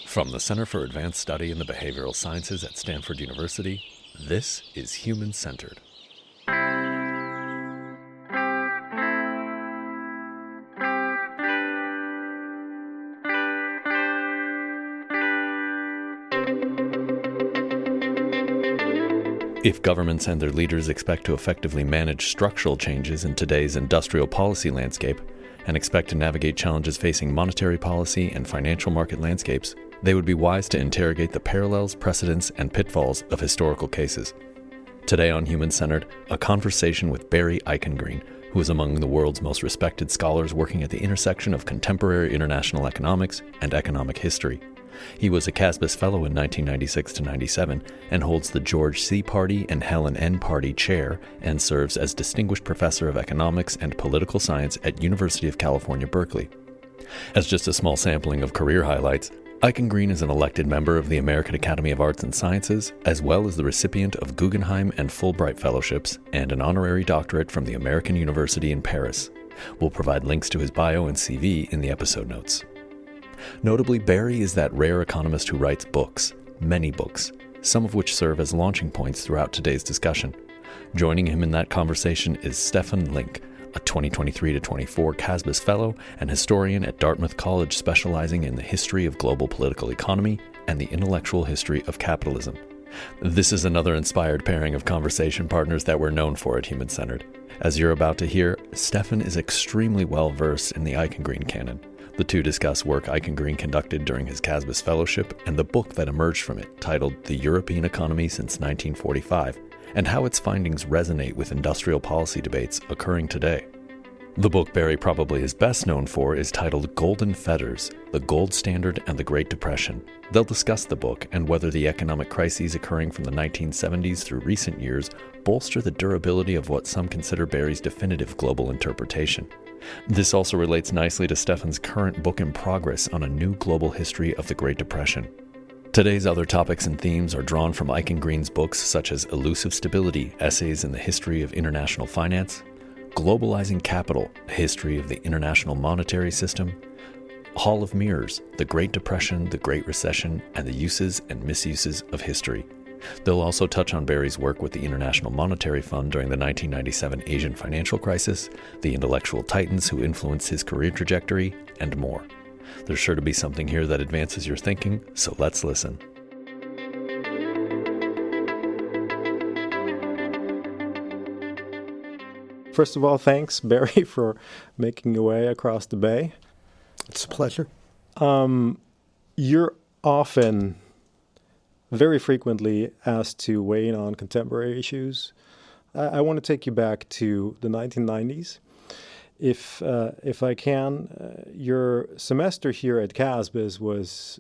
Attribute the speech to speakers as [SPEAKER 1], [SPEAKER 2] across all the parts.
[SPEAKER 1] From the Center for Advanced Study in the Behavioral Sciences at Stanford University, this is Human-Centered. If governments and their leaders expect to effectively manage structural changes in today's industrial policy landscape and expect to navigate challenges facing monetary policy and financial market landscapes, they would be wise to interrogate the parallels, precedents, and pitfalls of historical cases. Today on Human-Centered, a conversation with Barry Eichengreen, who is among the world's most respected scholars working at the intersection of contemporary international economics and economic history. He was a CASBS Fellow in 1996 to 97 and holds the George C. Party and Helen N. Party Chair and serves as Distinguished Professor of Economics and Political Science at University of California, Berkeley. As just a small sampling of career highlights, Eichengreen is an elected member of the American Academy of Arts and Sciences, as well as the recipient of Guggenheim and Fulbright Fellowships and an honorary doctorate from the American University in Paris. We'll provide links to his bio and CV in the episode notes. Notably, Barry is that rare economist who writes books, many books, some of which serve as launching points throughout today's discussion. Joining him in that conversation is Stefan Link, a 2023-24 CASBS Fellow and historian at Dartmouth College specializing in the history of global political economy and the intellectual history of capitalism. This is another inspired pairing of conversation partners that we're known for at Human-Centered. As you're about to hear, Stefan is extremely well-versed in the Eichengreen canon. The two discuss work Eichengreen conducted during his CASBS Fellowship and the book that emerged from it, titled The European Economy Since 1945, and how its findings resonate with industrial policy debates occurring today. The book Barry probably is best known for is titled Golden Fetters, The Gold Standard and the Great Depression. They'll discuss the book and whether the economic crises occurring from the 1970s through recent years bolster the durability of what some consider Barry's definitive global interpretation. This also relates nicely to Stefan's current book in progress on a new global history of the Great Depression. Today's other topics and themes are drawn from Eichengreen's books such as Elusive Stability, Essays in the History of International Finance, Globalizing Capital, A History of the International Monetary System, Hall of Mirrors, The Great Depression, The Great Recession, and the Uses and Misuses of History. They'll also touch on Barry's work with the International Monetary Fund during the 1997 Asian financial crisis, the intellectual titans who influenced his career trajectory, and more. There's sure to be something here that advances your thinking, so let's listen.
[SPEAKER 2] First of all, thanks, Barry, for making your way across the bay.
[SPEAKER 3] It's a pleasure.
[SPEAKER 2] You're often, very frequently, asked to weigh in on contemporary issues. I want to take you back to the 1990s. If I can, your semester here at CASBS was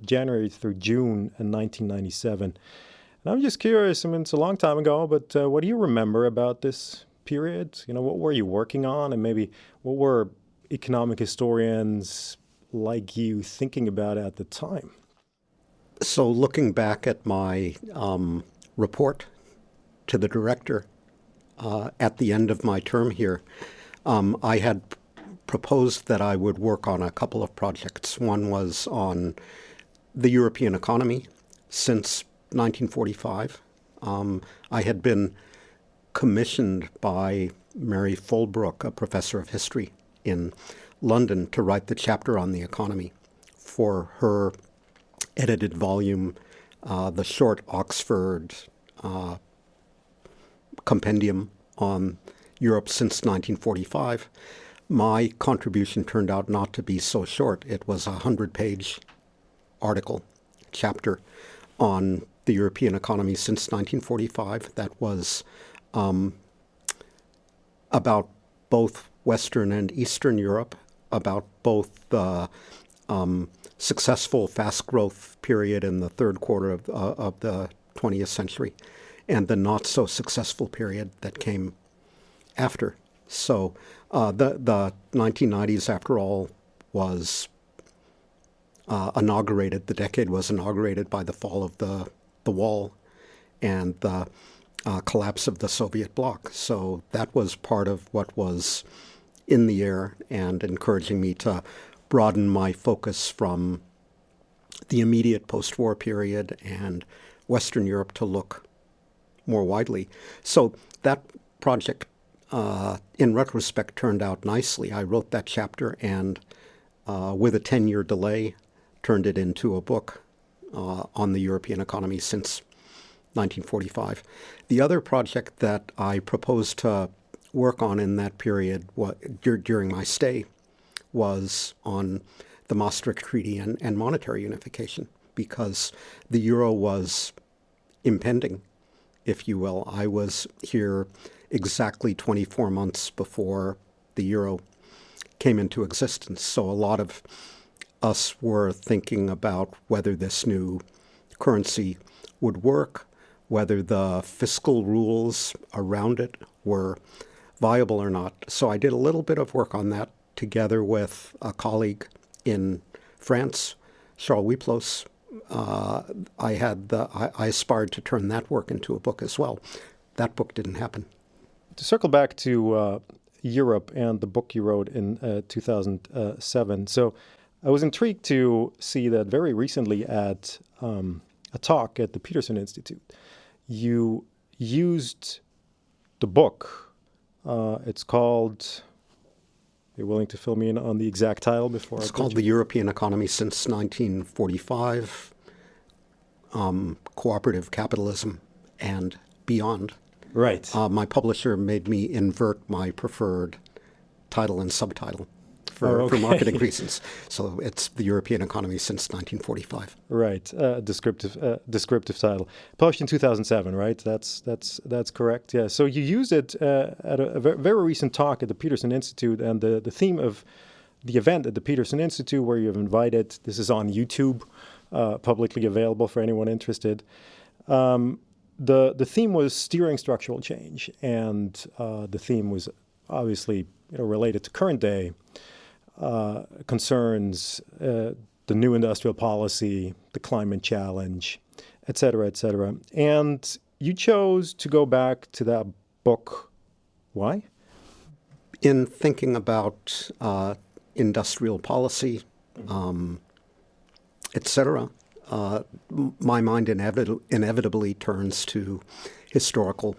[SPEAKER 2] January through June in 1997. And I'm just curious, I mean, it's a long time ago, but what do you remember about this period? You know, what were you working on, and maybe what were economic historians like you thinking about at the time?
[SPEAKER 3] So looking back at my report to the director at the end of my term here, I had proposed that I would work on a couple of projects. One was on the European economy since 1945. I had been commissioned by Mary Fulbrook, a professor of history in London, to write the chapter on the economy for her edited volume, the short Oxford compendium on Europe since 1945. My contribution turned out not to be so short. It was a 100-page article, chapter on the European economy since 1945 that was about both Western and Eastern Europe, about both the successful fast growth period in the third quarter of the 20th century and the not so successful period that came after. So the 1990s, after all, was inaugurated. The decade was inaugurated by the fall of the wall and the collapse of the Soviet bloc. So that was part of what was in the air and encouraging me to broaden my focus from the immediate post-war period and Western Europe to look more widely. So that project, in retrospect, turned out nicely. I wrote that chapter and with a 10-year delay, turned it into a book on the European economy since 1945. The other project that I proposed to work on in that period during my stay was on the Maastricht Treaty and monetary unification, because the euro was impending, if you will. I was here exactly 24 months before the euro came into existence. So a lot of us were thinking about whether this new currency would work, whether the fiscal rules around it were viable or not. So I did a little bit of work on that together with a colleague in France, Charles Wiplos. I aspired to turn that work into a book as well. That book didn't happen.
[SPEAKER 2] To circle back to Europe and the book you wrote in 2007. So I was intrigued to see that very recently at a talk at the Peterson Institute, you used the book. It's called, you're willing to fill me in on the exact title before
[SPEAKER 3] It's called The European Economy Since 1945, Cooperative Capitalism and Beyond.
[SPEAKER 2] Right.
[SPEAKER 3] My publisher made me invert my preferred title and subtitle for marketing reasons. So it's The European Economy Since 1945.
[SPEAKER 2] Right. Descriptive title. Published in 2007, right? That's correct. Yeah. So you used it at a very recent talk at the Peterson Institute, and the theme of the event at the Peterson Institute, where you've invited, this is on YouTube, publicly available for anyone interested. The theme was steering structural change, and the theme was obviously related to current day concerns, the new industrial policy, the climate challenge, et cetera, et cetera. And you chose to go back to that book. Why?
[SPEAKER 3] In thinking about industrial policy, et cetera, my mind inevitably turns to historical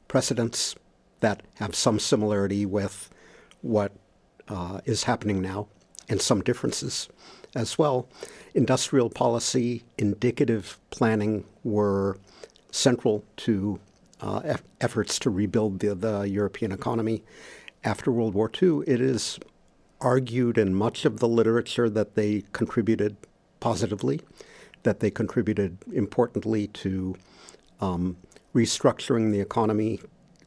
[SPEAKER 3] precedents that have some similarity with what is happening now, and some differences as well. Industrial policy, indicative planning were central to efforts to rebuild the European economy after World War II. It is argued in much of the literature that they contributed positively, that they contributed importantly to restructuring the economy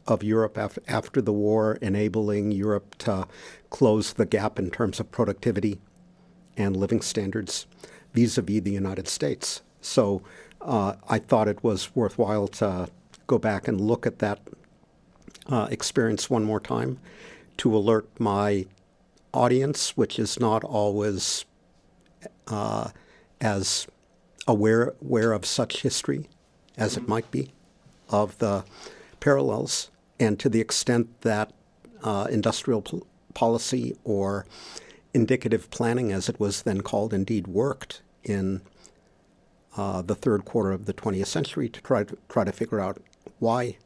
[SPEAKER 3] of Europe after the war, enabling Europe to close the gap in terms of productivity and living standards vis-a-vis the United States. So I thought it was worthwhile to go back and look at that experience one more time to alert my audience, which is not always as aware of such history as it might be, of the parallels, and to the extent that industrial policy, or indicative planning as it was then called, indeed worked in the third quarter of the 20th century, to try to figure out why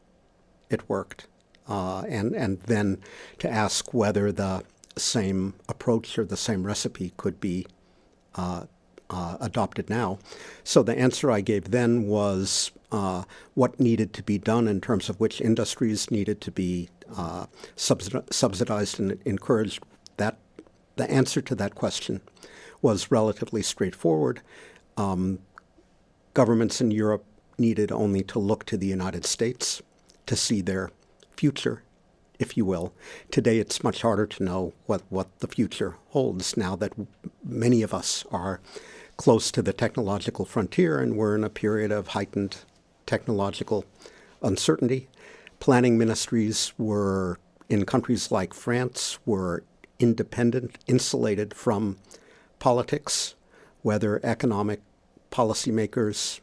[SPEAKER 3] it worked, and then to ask whether the same approach or the same recipe could be adopted now. So the answer I gave then was what needed to be done in terms of which industries needed to be subsidized and encouraged. That the answer to that question was relatively straightforward. Governments in Europe needed only to look to the United States to see their future, if you will. Today it's much harder to know what the future holds, now that many of us are close to the technological frontier and we're in a period of heightened technological uncertainty. Planning ministries were, in countries like France, were independent, insulated from politics. Whether economic policymakers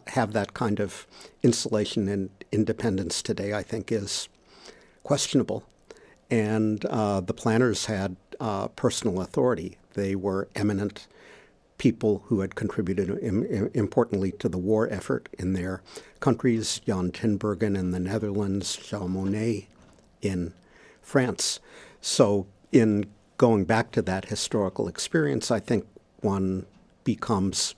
[SPEAKER 3] have that kind of insulation and independence today, I think, is questionable. And the planners had personal authority. They were eminent people who had contributed importantly to the war effort in their countries, Jan Tinbergen in the Netherlands, Jean Monnet in France. So in going back to that historical experience, I think one becomes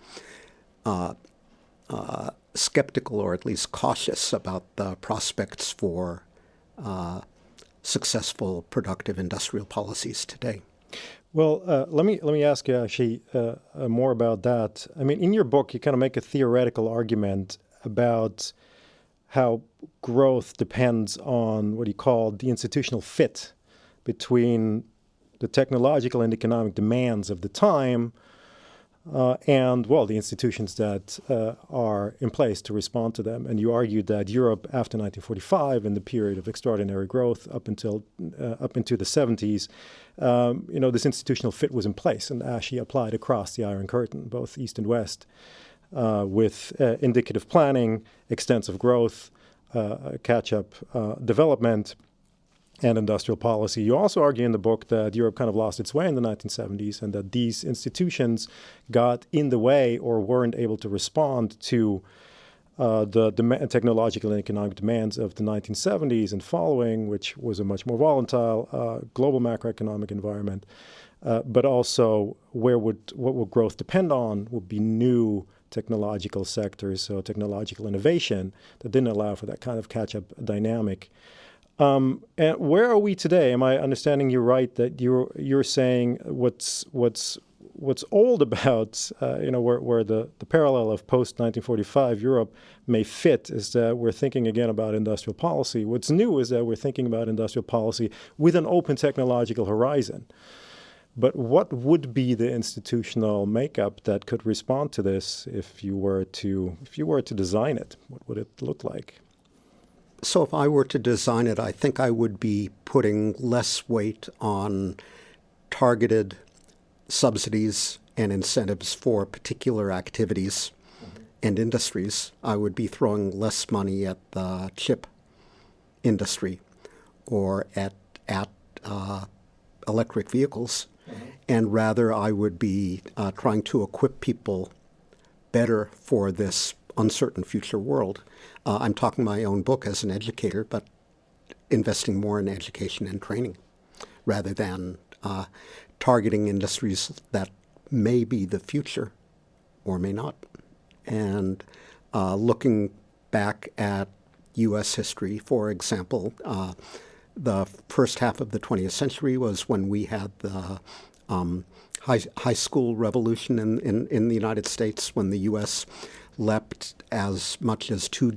[SPEAKER 3] skeptical, or at least cautious, about the prospects for successful, productive industrial policies today.
[SPEAKER 2] Well, let me ask you actually more about that. I mean, in your book, you kind of make a theoretical argument about how growth depends on what you call the institutional fit between the technological and economic demands of the time and, well, the institutions that are in place to respond to them. And you argued that Europe after 1945, in the period of extraordinary growth up into the 70s, this institutional fit was in place and actually applied across the Iron Curtain, both East and West, with indicative planning, extensive growth, catch-up development, and industrial policy. You also argue in the book that Europe kind of lost its way in the 1970s and that these institutions got in the way or weren't able to respond to the technological and economic demands of the 1970s and following, which was a much more volatile global macroeconomic environment. But also, what would growth depend on would be new technological sectors, so technological innovation that didn't allow for that kind of catch-up dynamic. And where are we today? Am I understanding you right that you're saying what's old about where the parallel of post 1945 Europe may fit is that we're thinking again about industrial policy. What's new is that we're thinking about industrial policy with an open technological horizon. But what would be the institutional makeup that could respond to this if you were to design it? What would it look like?
[SPEAKER 3] So if I were to design it, I think I would be putting less weight on targeted subsidies and incentives for particular activities and industries. I would be throwing less money at the chip industry or at electric vehicles, and rather I would be trying to equip people better for this uncertain future world. I'm talking my own book as an educator, but investing more in education and training rather than targeting industries that may be the future or may not. And looking back at U.S. history, for example, the first half of the 20th century was when we had the high school revolution in the United States, when the U.S. leapt as much as two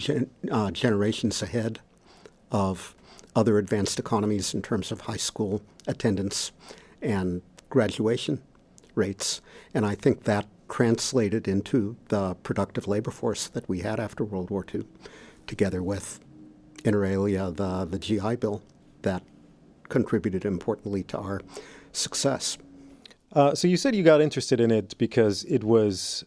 [SPEAKER 3] generations ahead of other advanced economies in terms of high school attendance and graduation rates. And I think that translated into the productive labor force that we had after World War II, together with, inter alia, the GI Bill that contributed importantly to our success.
[SPEAKER 2] So you said you got interested in it because it was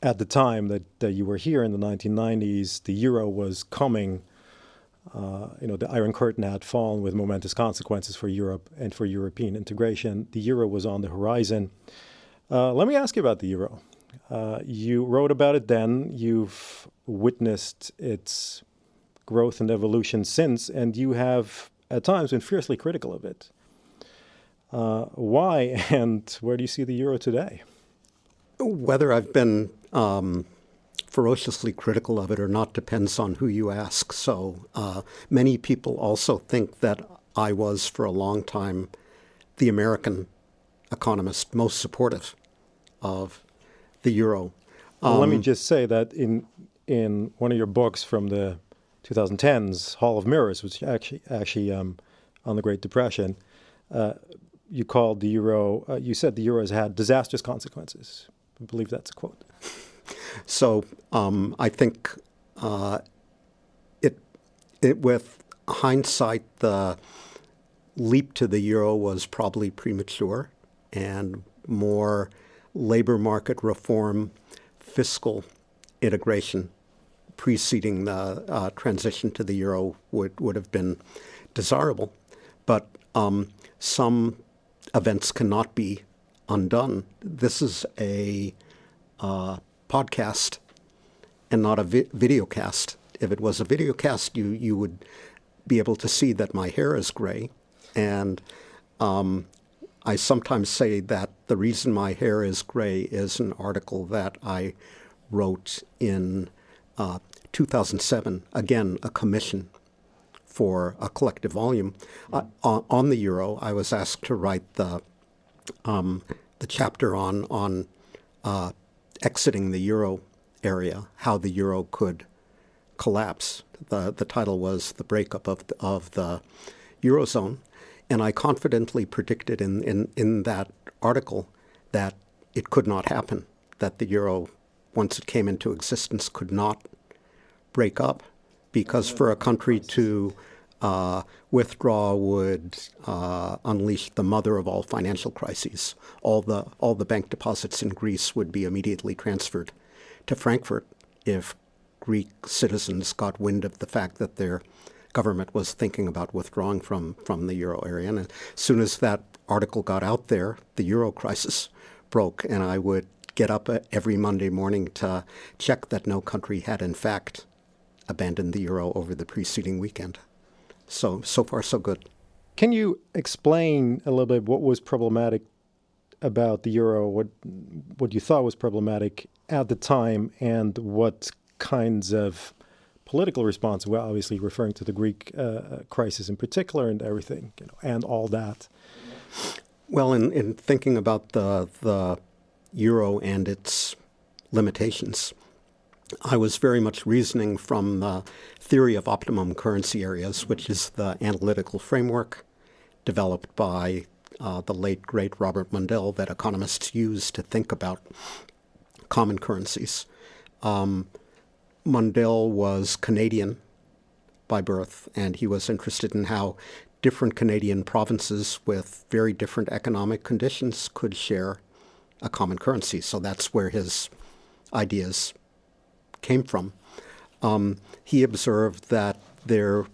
[SPEAKER 2] at the time that you were here in the 1990s, the euro was coming. The Iron Curtain had fallen with momentous consequences for Europe and for European integration. The euro was on the horizon. Let me ask you about the euro. You wrote about it then. You've witnessed its growth and evolution since, and you have at times been fiercely critical of it. Why, and where do you see the euro today?
[SPEAKER 3] Whether I've been ferociously critical of it or not depends on who you ask. So many people also think that I was, for a long time, the American economist most supportive of the euro.
[SPEAKER 2] Well, let me just say that in one of your books from the 2010s, Hall of Mirrors, which actually on the Great Depression, you called the euro. You said the euro has had disastrous consequences. I believe that's a quote.
[SPEAKER 3] So I think it with hindsight, the leap to the euro was probably premature, and more labor market reform, fiscal integration preceding the transition to the euro would have been desirable. But some events cannot be undone. This is a podcast and not a video cast. If it was a video cast, you would be able to see that my hair is gray. And I sometimes say that the reason my hair is gray is an article that I wrote in 2007, again, a commission for a collective volume. On the euro, I was asked to write the chapter on exiting the euro area, how the euro could collapse. The title was The Breakup of the Eurozone. And I confidently predicted in that article that it could not happen, that the euro, once it came into existence, could not break up, because for a country to withdraw would unleash the mother of all financial crises. All the bank deposits in Greece would be immediately transferred to Frankfurt if Greek citizens got wind of the fact that their government was thinking about withdrawing from the euro area. And as soon as that article got out there, the euro crisis broke, and I would get up every Monday morning to check that no country had in fact abandoned the euro over the preceding weekend. So far, so good.
[SPEAKER 2] Can you explain a little bit what was problematic about the euro, what you thought was problematic at the time, and what kinds of political response, well, obviously referring to the Greek crisis in particular and everything, and all that?
[SPEAKER 3] Well, in thinking about the euro and its limitations, I was very much reasoning from the theory of optimum currency areas, which is the analytical framework developed by the late, great Robert Mundell that economists use to think about common currencies. Mundell was Canadian by birth, and he was interested in how different Canadian provinces with very different economic conditions could share a common currency. So that's where his ideas came from. He observed that there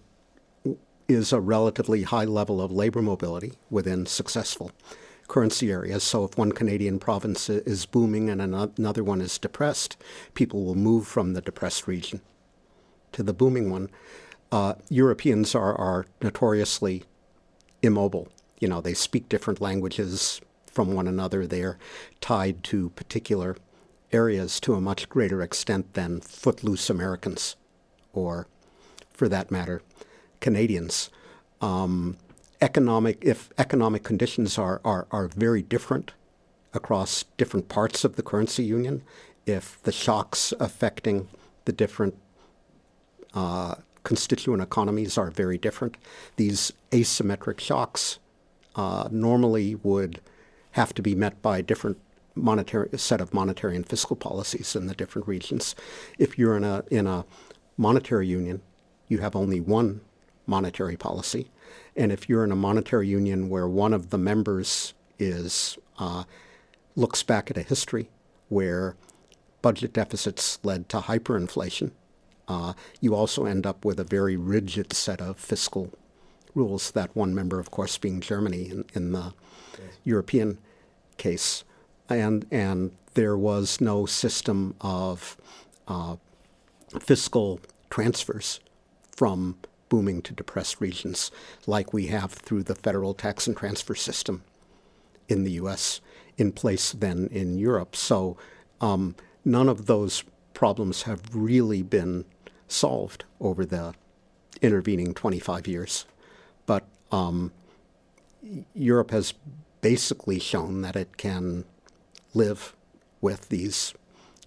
[SPEAKER 3] is a relatively high level of labor mobility within successful currency areas. So if one Canadian province is booming and another one is depressed, people will move from the depressed region to the booming one. Europeans are notoriously immobile. They speak different languages from one another. They're tied to particular areas to a much greater extent than footloose Americans, or, for that matter, Canadians. If economic conditions are very different across different parts of the currency union, if the shocks affecting the different constituent economies are very different, these asymmetric shocks normally would have to be met by different set of monetary and fiscal policies in the different regions. If you're in a monetary union, you have only one monetary policy. And if you're in a monetary union where one of the members looks back at a history where budget deficits led to hyperinflation, you also end up with a very rigid set of fiscal rules, that one member, of course, being Germany in the European case. And there was no system of fiscal transfers from booming to depressed regions like we have through the federal tax and transfer system in the U.S. in place then in Europe. So none of those problems have really been solved over the intervening 25 years. But Europe has basically shown that it can live with these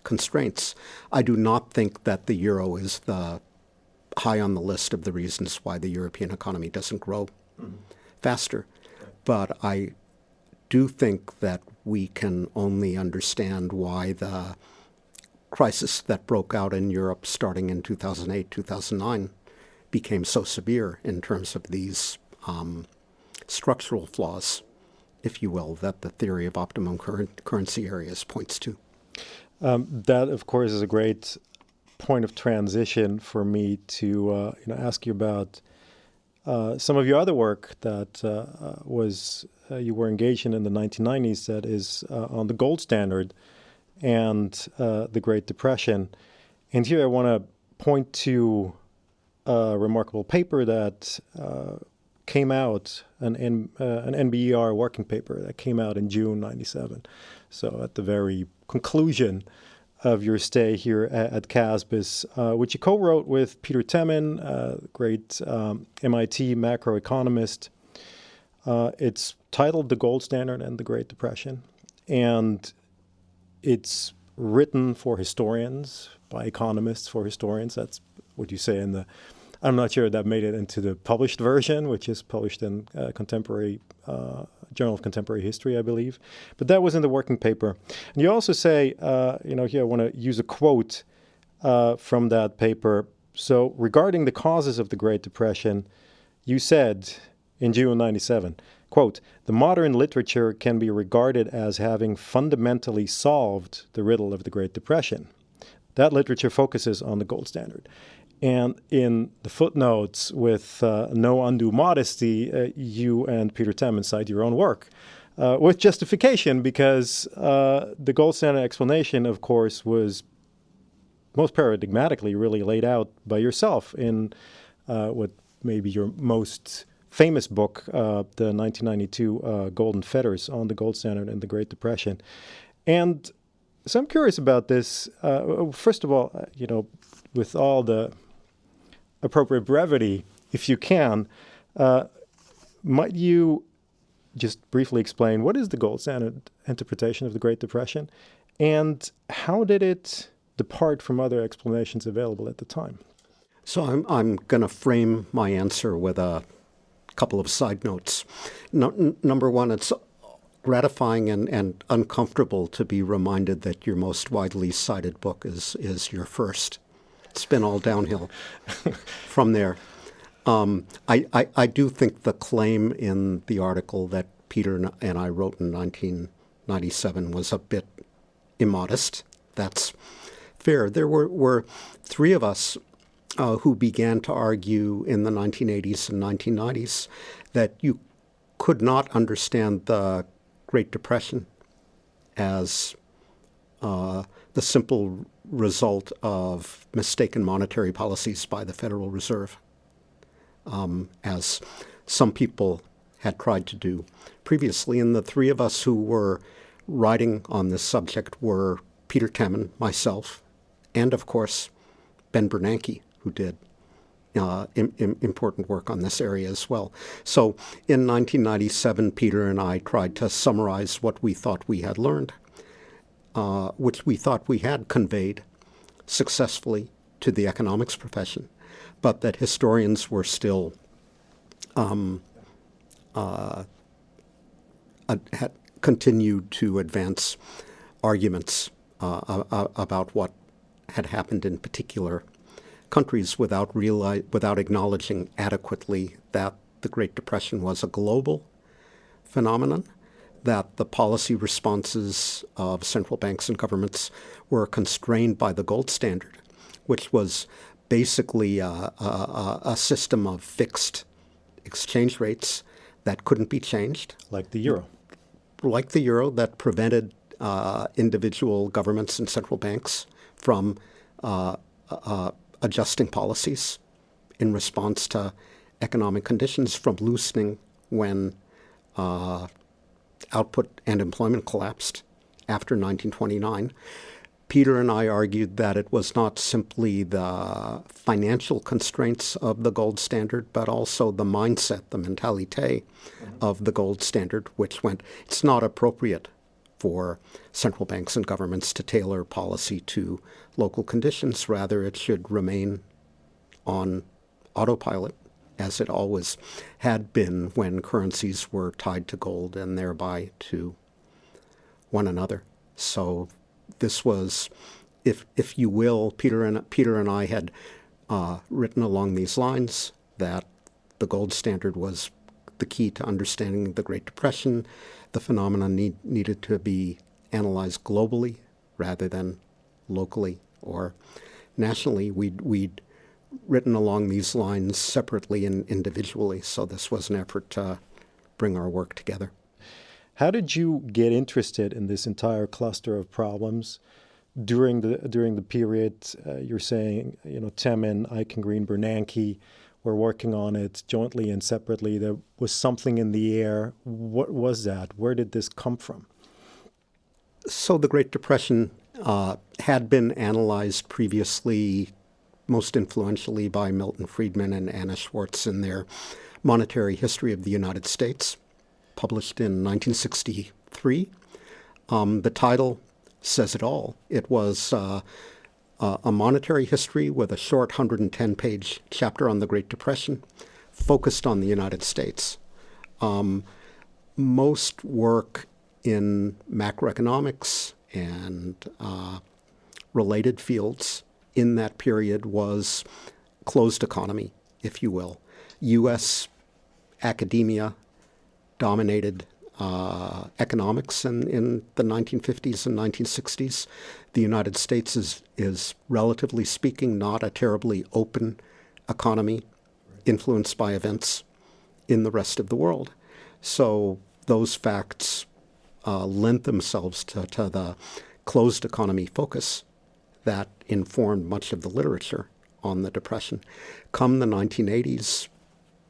[SPEAKER 3] constraints. I do not think that the euro is high on the list of the reasons why the European economy doesn't grow faster. But I do think that we can only understand why the crisis that broke out in Europe starting in 2008, 2009 became so severe in terms of these structural flaws, if you will, that the theory of optimum currency areas points to.
[SPEAKER 2] That, of course, is a great point of transition for me to ask you about some of your other work that you were engaged in the 1990s, that is on the gold standard and the Great Depression. And here I want to point to a remarkable paper that came out, an NBER working paper that came out in June 97. So at the very conclusion of your stay here at CASBS, which you co-wrote with Peter Temin, great MIT macroeconomist. It's titled The Gold Standard and the Great Depression, and it's written for historians, by economists for historians. That's what you say in the... I'm not sure that made it into the published version, which is published in Contemporary Journal of Contemporary History, I believe. But that was in the working paper. And you also say, here I want to use a quote from that paper. So regarding the causes of the Great Depression, you said in June 97, quote, "The modern literature can be regarded as having fundamentally solved the riddle of the Great Depression. That literature focuses on the gold standard." And in the footnotes, with no undue modesty, you and Peter Temin cite your own work with justification, because the gold standard explanation, of course, was most paradigmatically really laid out by yourself in what may be your most famous book, the 1992 Golden Fetters on the gold standard and the Great Depression. And so I'm curious about this. First of all, with all the appropriate brevity, if you can, might you just briefly explain what is the gold standard interpretation of the Great Depression, and how did it depart from other explanations available at the time?
[SPEAKER 3] So I'm going to frame my answer with a couple of side notes. Number one, it's gratifying and uncomfortable to be reminded that your most widely cited book is your first. It's been all downhill from there. I do think the claim in the article that Peter and I wrote in 1997 was a bit immodest. That's fair. There were three of us who began to argue in the 1980s and 1990s that you could not understand the Great Depression as the simple result of mistaken monetary policies by the Federal Reserve, as some people had tried to do previously. And the three of us who were writing on this subject were Peter Temin, myself, and of course Ben Bernanke, who did important work on this area as well. So in 1997, Peter and I tried to summarize what we thought we had learned, which we thought we had conveyed successfully to the economics profession, but that historians were still had continued to advance arguments about what had happened in particular countries without acknowledging adequately that the Great Depression was a global phenomenon, that the policy responses of central banks and governments were constrained by the gold standard, which was basically a system of fixed exchange rates that couldn't be changed.
[SPEAKER 2] Like the euro.
[SPEAKER 3] Like the euro, that prevented individual governments and central banks from adjusting policies in response to economic conditions, from loosening when output and employment collapsed after 1929. Peter and I argued that it was not simply the financial constraints of the gold standard, but also the mindset, the mentalite of the gold standard, which went, it's not appropriate for central banks and governments to tailor policy to local conditions. Rather, it should remain on autopilot, as it always had been when currencies were tied to gold and thereby to one another. So this was, if you will, Peter and I had written along these lines that the gold standard was the key to understanding the Great Depression. The phenomenon needed to be analyzed globally rather than locally or nationally. We'd written along these lines separately and individually. So this was an effort to bring our work together.
[SPEAKER 2] How did you get interested in this entire cluster of problems during the period? You're saying, Temin, Eichengreen, Bernanke were working on it jointly and separately. There was something in the air. What was that? Where did this come from?
[SPEAKER 3] So the Great Depression had been analyzed previously, most influentially by Milton Friedman and Anna Schwartz in their Monetary History of the United States, published in 1963. The title says it all. It was a monetary history with a short 110-page chapter on the Great Depression, focused on the United States. Most work in macroeconomics and related fields in that period was closed economy, if you will. U.S. academia dominated economics in the 1950s and 1960s. The United States is relatively speaking not a terribly open economy influenced by events in the rest of the world. So those facts lent themselves to the closed economy focus that informed much of the literature on the Depression. Come the 1980s,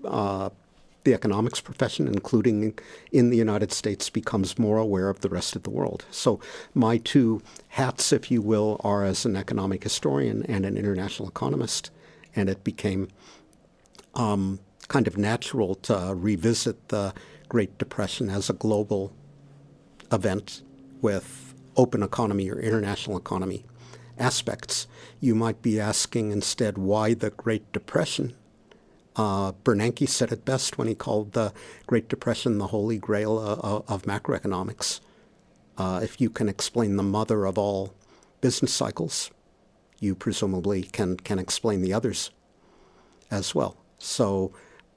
[SPEAKER 3] the economics profession, including in the United States, becomes more aware of the rest of the world. So my two hats, if you will, are as an economic historian and an international economist, and it became kind of natural to revisit the Great Depression as a global event with open economy or international economy aspects. You might be asking instead why the Great Depression. Bernanke said it best when he called the Great Depression the holy grail of macroeconomics. If you can explain the mother of all business cycles, you presumably can explain the others as well. So,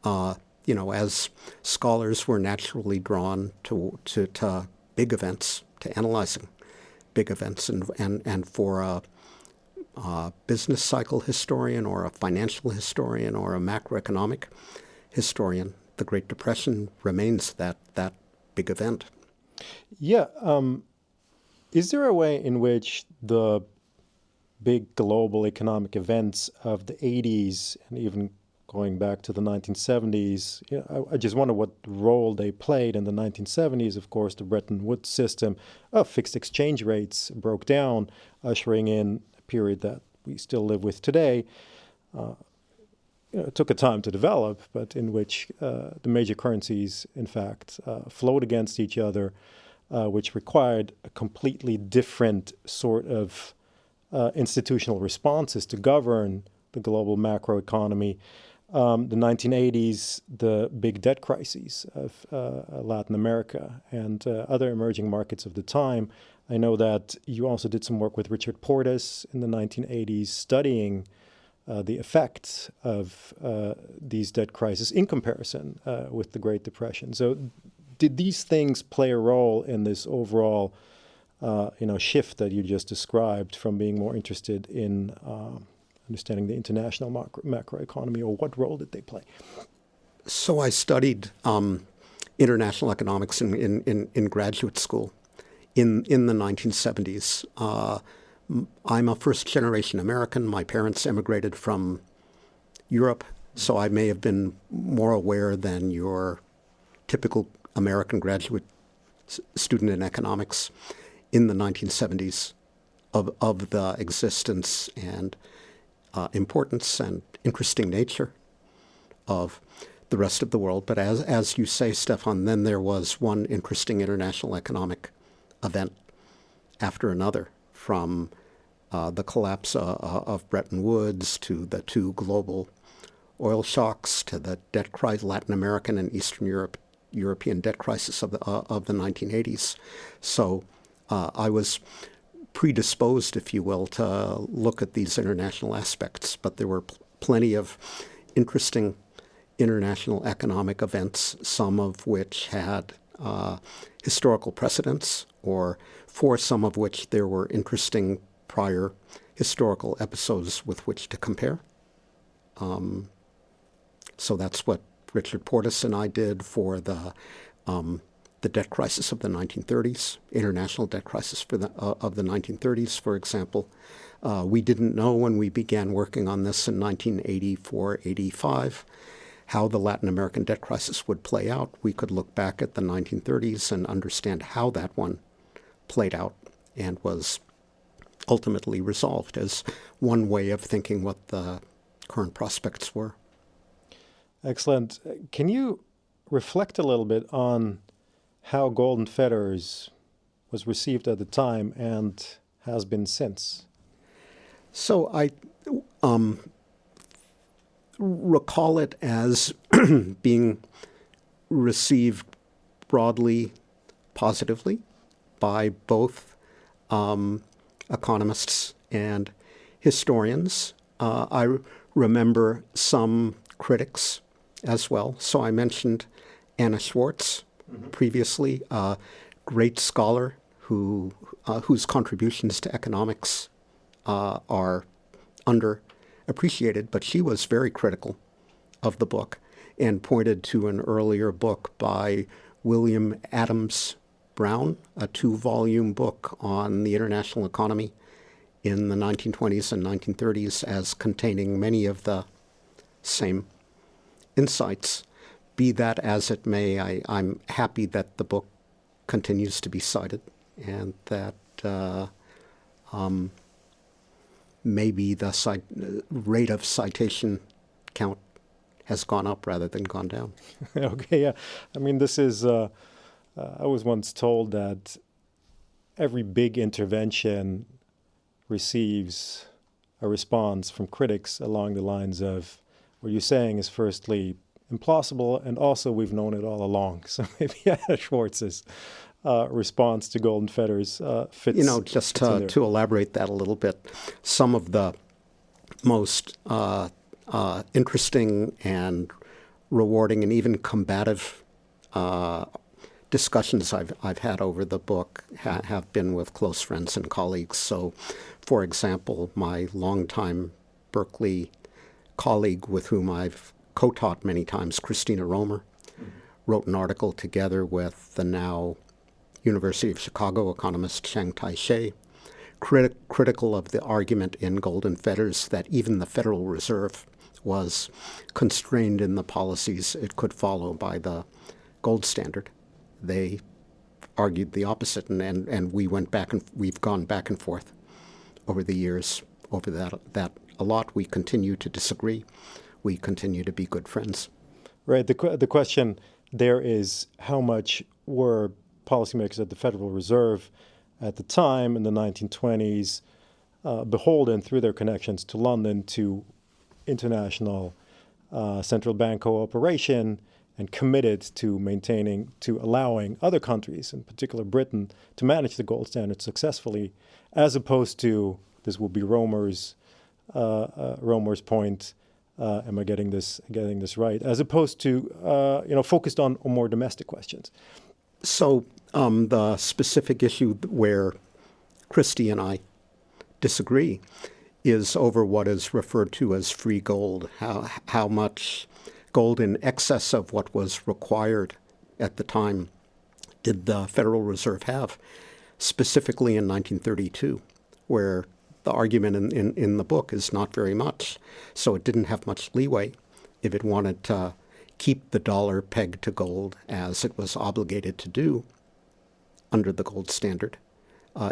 [SPEAKER 3] as scholars were naturally drawn to big events, to analyzing big events, and for a business cycle historian or a financial historian or a macroeconomic historian, the Great Depression remains that big event.
[SPEAKER 2] Yeah. Is there a way in which the big global economic events of the 80s and even going back to the 1970s, I just wonder what role they played in the 1970s. Of course, the Bretton Woods system of fixed exchange rates broke down, ushering in a period that we still live with today. It took a time to develop, but in which the major currencies, in fact, flowed against each other, which required a completely different sort of institutional responses to govern the global macroeconomy. The 1980s, the big debt crises of Latin America and other emerging markets of the time. I know that you also did some work with Richard Portes in the 1980s studying the effects of these debt crises in comparison with the Great Depression. So did these things play a role in this overall shift that you just described from being more interested in understanding the international macroeconomy, or what role did they play?
[SPEAKER 3] So I studied international economics in graduate school in the 1970s. I'm a first-generation American. My parents immigrated from Europe, so I may have been more aware than your typical American graduate student in economics in the 1970s of the existence and importance and interesting nature of the rest of the world. But as you say, Stefan, then there was one interesting international economic event after another, from the collapse of Bretton Woods to the two global oil shocks to the debt crisis, Latin American and Eastern European debt crisis of the 1980s. So I was predisposed, if you will, to look at these international aspects, but there were plenty of interesting international economic events, some of which had historical precedents, or for some of which there were interesting prior historical episodes with which to compare. So that's what Richard Portis and I did for the debt crisis of the 1930s, international debt crisis of the 1930s, for example. We didn't know when we began working on this in 1984-85 how the Latin American debt crisis would play out. We could look back at the 1930s and understand how that one played out and was ultimately resolved as one way of thinking what the current prospects were.
[SPEAKER 2] Excellent. Can you reflect a little bit on how Golden Fetters was received at the time and has been since?
[SPEAKER 3] So I recall it as being received broadly positively by both economists and historians. I remember some critics as well. So I mentioned Anna Schwartz previously, a great scholar whose contributions to economics are underappreciated, but she was very critical of the book and pointed to an earlier book by William Adams Brown, a 2-volume book on the international economy in the 1920s and 1930s as containing many of the same insights. Be that as it may, I'm happy that the book continues to be cited and that maybe the rate of citation count has gone up rather than gone down.
[SPEAKER 2] Okay, yeah. I mean, this is, I was once told that every big intervention receives a response from critics along the lines of, what you're saying is firstly implausible, and also we've known it all along. So maybe Anna Schwartz's response to Golden Fetters fits.
[SPEAKER 3] Just to elaborate that a little bit, some of the most interesting and rewarding and even combative discussions I've had over the book have been with close friends and colleagues. So, for example, my longtime Berkeley colleague with whom I've co-taught many times, Christina Romer, wrote an article together with the now University of Chicago economist Chiang Tai-sheh, critical of the argument in Golden Fetters that even the Federal Reserve was constrained in the policies it could follow by the gold standard. They argued the opposite, and we've gone back and forth over the years over that a lot. We continue to disagree. We continue to be good friends.
[SPEAKER 2] Right. The question there is, how much were policymakers at the Federal Reserve at the time in the 1920s beholden through their connections to London to international central bank cooperation and committed to allowing other countries, in particular Britain, to manage the gold standard successfully, as opposed to, this will be Romer's point, am I getting this right, as opposed to focused on more domestic questions.
[SPEAKER 3] So the specific issue where Christy and I disagree is over what is referred to as free gold, how much gold in excess of what was required at the time did the Federal Reserve have, specifically in 1932, where the argument in the book is not very much. So it didn't have much leeway if it wanted to keep the dollar pegged to gold as it was obligated to do under the gold standard.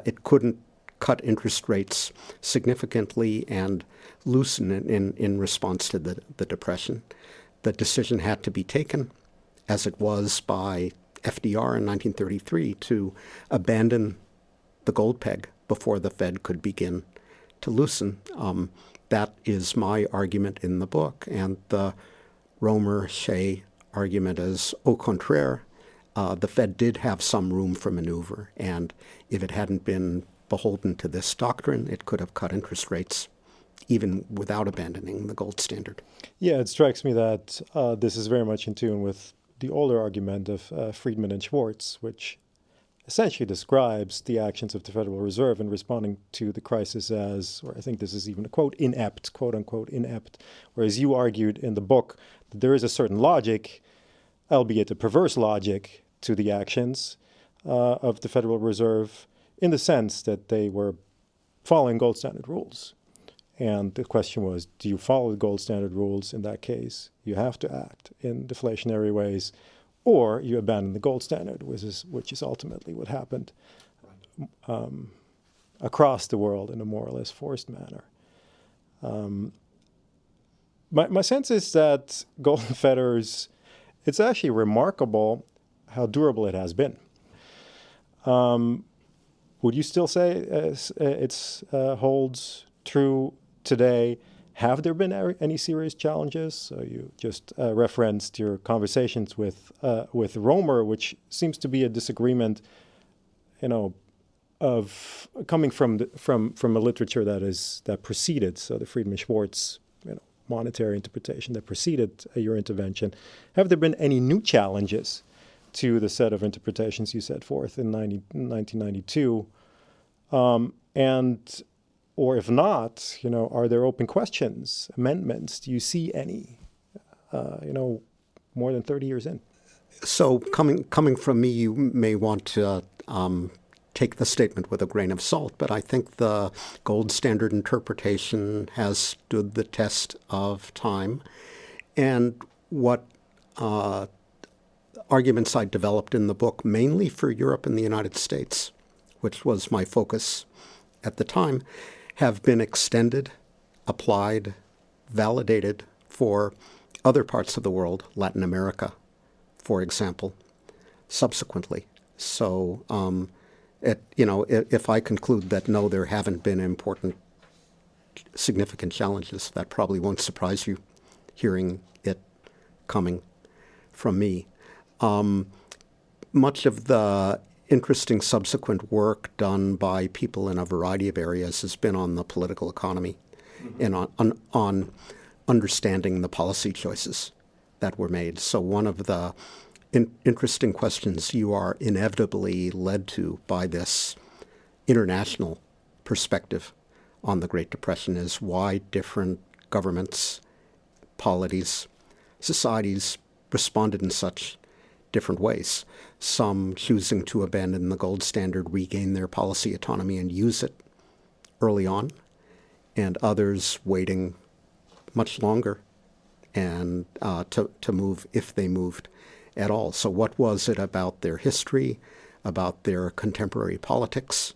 [SPEAKER 3] It couldn't cut interest rates significantly and loosen in response to the Depression. The decision had to be taken, as it was by FDR in 1933, to abandon the gold peg before the Fed could begin to loosen. That is my argument in the book, and the Romer-Shea argument is au contraire. The Fed did have some room for maneuver, and if it hadn't been beholden to this doctrine, it could have cut interest rates even without abandoning the gold standard.
[SPEAKER 2] Yeah, it strikes me that this is very much in tune with the older argument of Friedman and Schwartz, which essentially describes the actions of the Federal Reserve in responding to the crisis as, or I think this is even a quote, inept, quote unquote, inept. Whereas you argued in the book that there is a certain logic, albeit a perverse logic, to the actions of the Federal Reserve in the sense that they were following gold standard rules. And the question was, do you follow the gold standard rules? In that case, you have to act in deflationary ways, or you abandon the gold standard, which is ultimately what happened across the world in a more or less forced manner. My sense is that gold and fetters, it's actually remarkable how durable it has been. Would you still say it holds true today? Have there been any serious challenges? So you just referenced your conversations with Romer, which seems to be a disagreement, of coming from a literature that preceded, so the Friedman-Schwartz monetary interpretation that preceded your intervention. Have there been any new challenges to the set of interpretations you set forth in 1992? Or if not, are there open questions, amendments? Do you see any, more than 30 years in?
[SPEAKER 3] So coming from me, you may want to take the statement with a grain of salt, but I think the gold standard interpretation has stood the test of time. And what arguments I developed in the book, mainly for Europe and the United States, which was my focus at the time, have been extended, applied, validated for other parts of the world, Latin America, for example, subsequently. So, if I conclude that no, there haven't been important, significant challenges, that probably won't surprise you, hearing it coming from me. Much of the interesting subsequent work done by people in a variety of areas has been on the political economy and on understanding the policy choices that were made. So one of the interesting questions you are inevitably led to by this international perspective on the Great Depression is why different governments, polities, societies responded in such different ways. Some choosing to abandon the gold standard, regain their policy autonomy, and use it early on, and others waiting much longer and to move, if they moved at all. So what was it about their history, about their contemporary politics,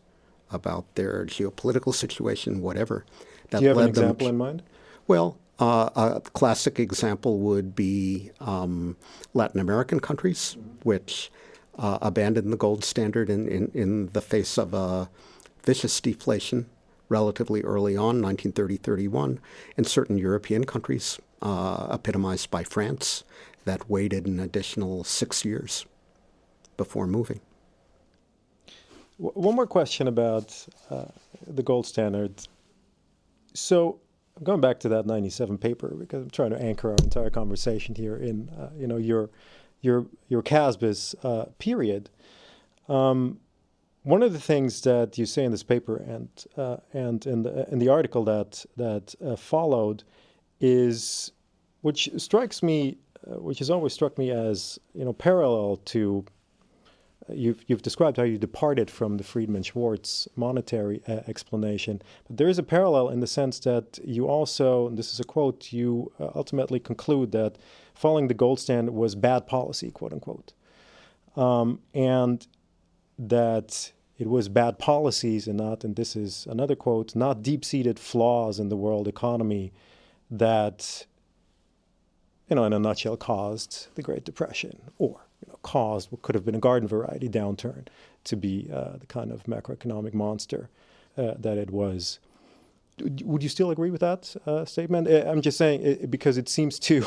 [SPEAKER 3] about their geopolitical situation, whatever, that
[SPEAKER 2] Do you have
[SPEAKER 3] led
[SPEAKER 2] an example in mind?
[SPEAKER 3] Well, a classic example would be Latin American countries, which abandoned the gold standard in the face of a vicious deflation relatively early on, 1930-31, and certain European countries, epitomized by France, that waited an additional 6 years before moving.
[SPEAKER 2] One more question about the gold standard. So I'm going back to that 97 paper because I'm trying to anchor our entire conversation here in your CASBS period. One of the things that you say in this paper and in the article that followed is, which strikes me, which has always struck me as parallel to. You've described how you departed from the Friedman-Schwartz monetary explanation, but there is a parallel in the sense that you also, and this is a quote, you ultimately conclude that following the gold standard was bad policy, quote unquote, and that it was bad policies and not, and this is another quote, not deep-seated flaws in the world economy that, in a nutshell, caused the Great Depression, or caused what could have been a garden variety downturn to be the kind of macroeconomic monster that it was. Would you still agree with that statement? I'm just saying because it seems to,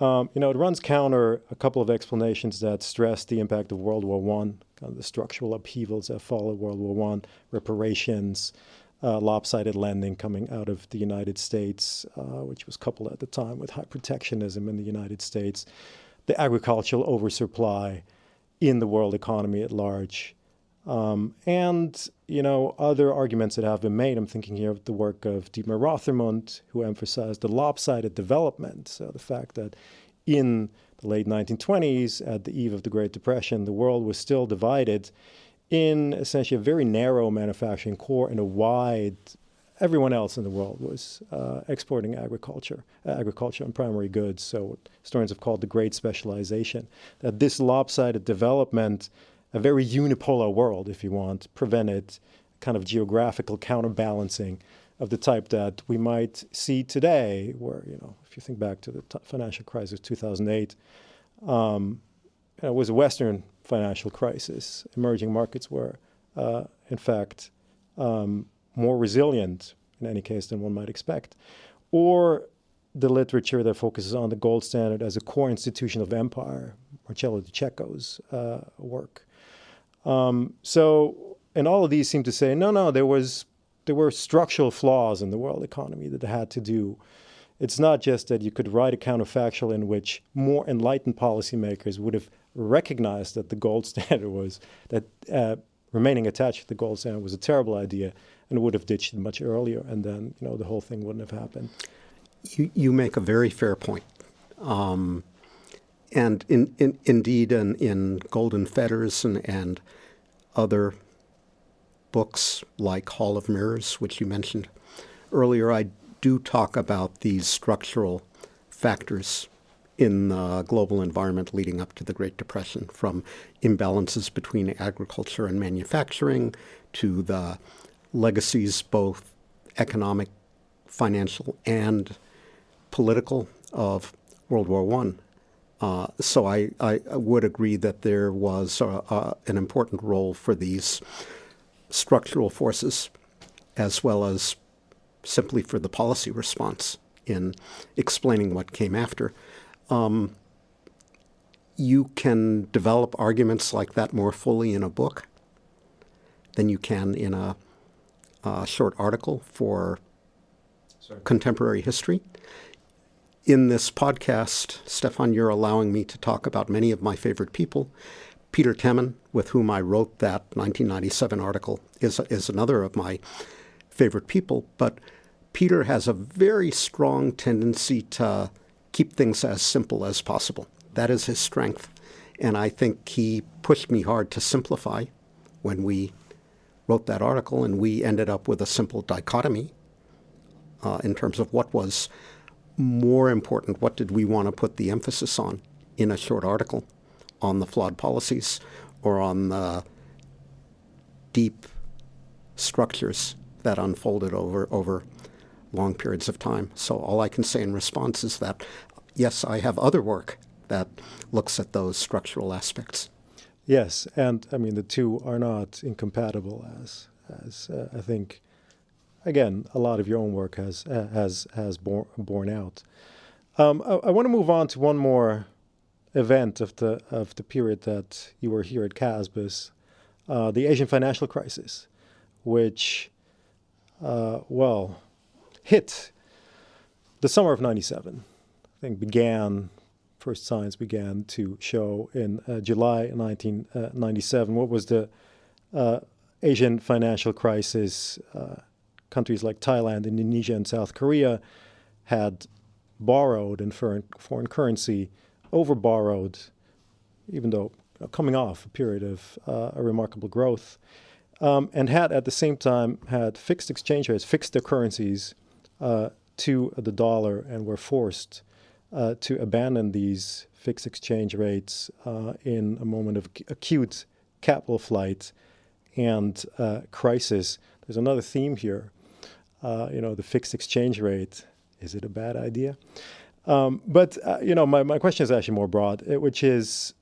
[SPEAKER 2] it runs counter a couple of explanations that stress the impact of World War I, kind of the structural upheavals that followed World War I, reparations, lopsided lending coming out of the United States, which was coupled at the time with high protectionism in the United States, the agricultural oversupply in the world economy at large, And, other arguments that have been made. I'm thinking here of the work of Dietmar Rothermund, who emphasized the lopsided development. So the fact that in the late 1920s, at the eve of the Great Depression, the world was still divided in essentially a very narrow manufacturing core and a wide, everyone else in the world was exporting agriculture and primary goods. So what historians have called the Great Specialization. That this lopsided development, a very unipolar world, if you want, prevented kind of geographical counterbalancing of the type that we might see today, where, if you think back to the financial crisis of 2008, it was a Western financial crisis. Emerging markets were, in fact, more resilient in any case than one might expect. Or the literature that focuses on the gold standard as a core institution of empire, Marcello Di Cecco's work. And all of these seem to say, no, there were structural flaws in the world economy that had to do. It's not just that you could write a counterfactual in which more enlightened policymakers would have recognized that the gold standard was, that remaining attached to the gold standard was a terrible idea and would have ditched it much earlier, and then, the whole thing wouldn't have happened.
[SPEAKER 3] You make a very fair point. And indeed, in Golden Fetters and other books like Hall of Mirrors, which you mentioned earlier, I do talk about these structural factors in the global environment leading up to the Great Depression, from imbalances between agriculture and manufacturing to the legacies, both economic, financial, and political, of World War I. So I would agree that there was an important role for these structural forces, as well as simply for the policy response in explaining what came after. You can develop arguments like that more fully in a book than you can in a short article for contemporary history. In this podcast, Stefan, you're allowing me to talk about many of my favorite people. Peter Temin, with whom I wrote that 1997 article, is another of my favorite people. But Peter has a very strong tendency to keep things as simple as possible. That is his strength. And I think he pushed me hard to simplify when we wrote that article, and we ended up with a simple dichotomy in terms of what was more important, what did we want to put the emphasis on in a short article, on the flawed policies or on the deep structures that unfolded over long periods of time. So all I can say in response is that, yes, I have other work that looks at those structural aspects.
[SPEAKER 2] Yes, and I mean the two are not incompatible, as I think, again, a lot of your own work has borne out. I want to move on to one more event of the period that you were here at CASBS, the Asian financial crisis, which hit the summer of '97. I think first signs began to show in July 1997. What was the Asian financial crisis? Countries like Thailand, Indonesia, and South Korea had borrowed in foreign currency, over-borrowed, even though coming off a period of a remarkable growth, and had at the same time had fixed exchange rates, fixed their currencies to the dollar, and were forced to abandon these fixed exchange rates in a moment of acute capital flight and crisis. There's another theme here. The fixed exchange rate, is it a bad idea? But my question is actually more broad, which is,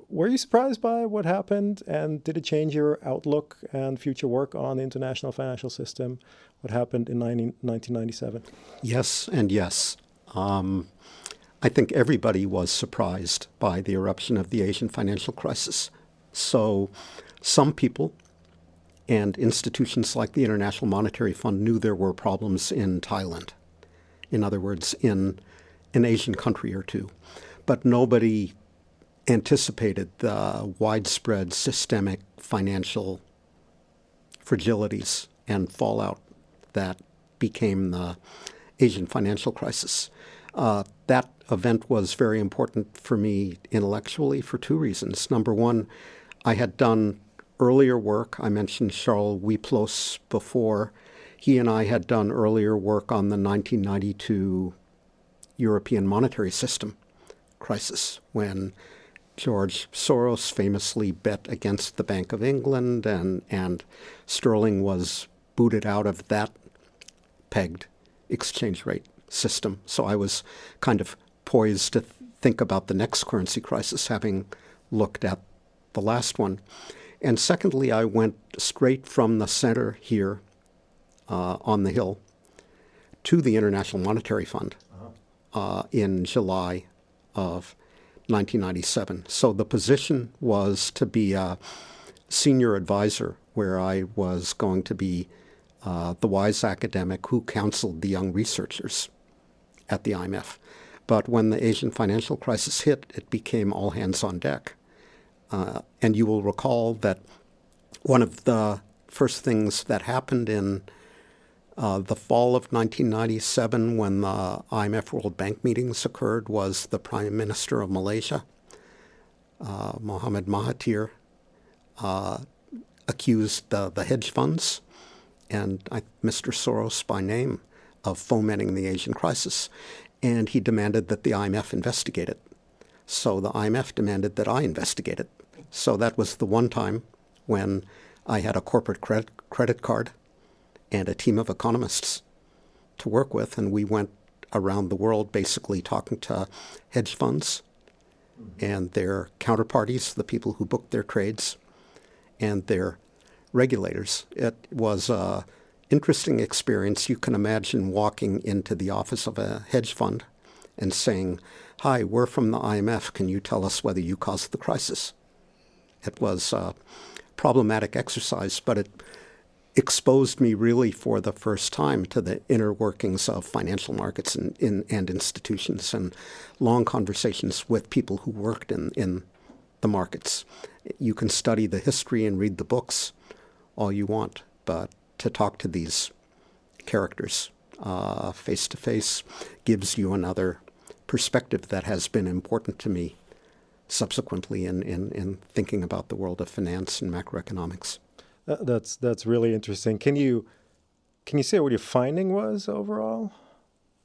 [SPEAKER 2] were you surprised by what happened, and did it change your outlook and future work on the international financial system, what happened in 1997?
[SPEAKER 3] Yes and yes. I think everybody was surprised by the eruption of the Asian financial crisis. So some people and institutions like the International Monetary Fund knew there were problems in Thailand. In other words, in an Asian country or two. But nobody anticipated the widespread systemic financial fragilities and fallout that became the Asian financial crisis. That event was very important for me intellectually for two reasons. Number one, I had done earlier work. I mentioned Charles Wyplos before. He and I had done earlier work on the 1992 European monetary system crisis, when George Soros famously bet against the Bank of England, and sterling was booted out of that pegged exchange rate system. So I was kind of poised to think about the next currency crisis, having looked at the last one. And secondly, I went straight from the center here on the Hill to the International Monetary Fund in July of 1997. So the position was to be a senior advisor, where I was going to be the wise academic who counseled the young researchers at the IMF. But when the Asian financial crisis hit, it became all hands on deck. And you will recall that one of the first things that happened in the fall of 1997, when the IMF World Bank meetings occurred, was the Prime Minister of Malaysia, Mohammed Mahathir, accused the hedge funds and Mr. Soros by name of fomenting the Asian crisis. And he demanded that the IMF investigate it. So the IMF demanded that I investigate it. So that was the one time when I had a corporate credit card and a team of economists to work with, and we went around the world basically talking to hedge funds and their counterparties, the people who booked their trades, and their regulators. It was an interesting experience. You can imagine walking into the office of a hedge fund and saying, "Hi, we're from the IMF. Can you tell us whether you caused the crisis?" It was a problematic exercise, but it exposed me really for the first time to the inner workings of financial markets and institutions, and long conversations with people who worked in the markets. You can study the history and read the books all you want, but to talk to these characters face to face gives you another perspective that has been important to me subsequently in thinking about the world of finance and macroeconomics.
[SPEAKER 2] That's really interesting. Can you say what your finding was overall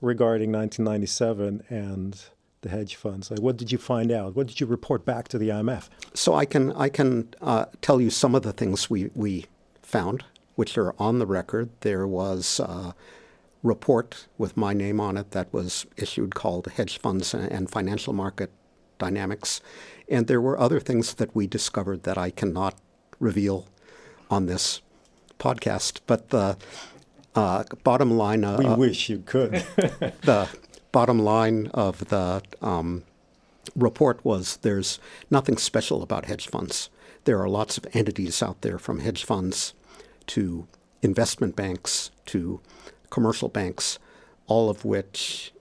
[SPEAKER 2] regarding 1997 and the hedge funds? Like, what did you find out? What did you report back to the IMF?
[SPEAKER 3] So I can tell you some of the things we found, which are on the record. There was a report with my name on it that was issued called Hedge Funds and Financial Market Dynamics. And there were other things that we discovered that I cannot reveal on this podcast. But the bottom line...
[SPEAKER 2] we wish you could.
[SPEAKER 3] The bottom line of the report was there's nothing special about hedge funds. There are lots of entities out there, from hedge funds to investment banks to commercial banks, all of which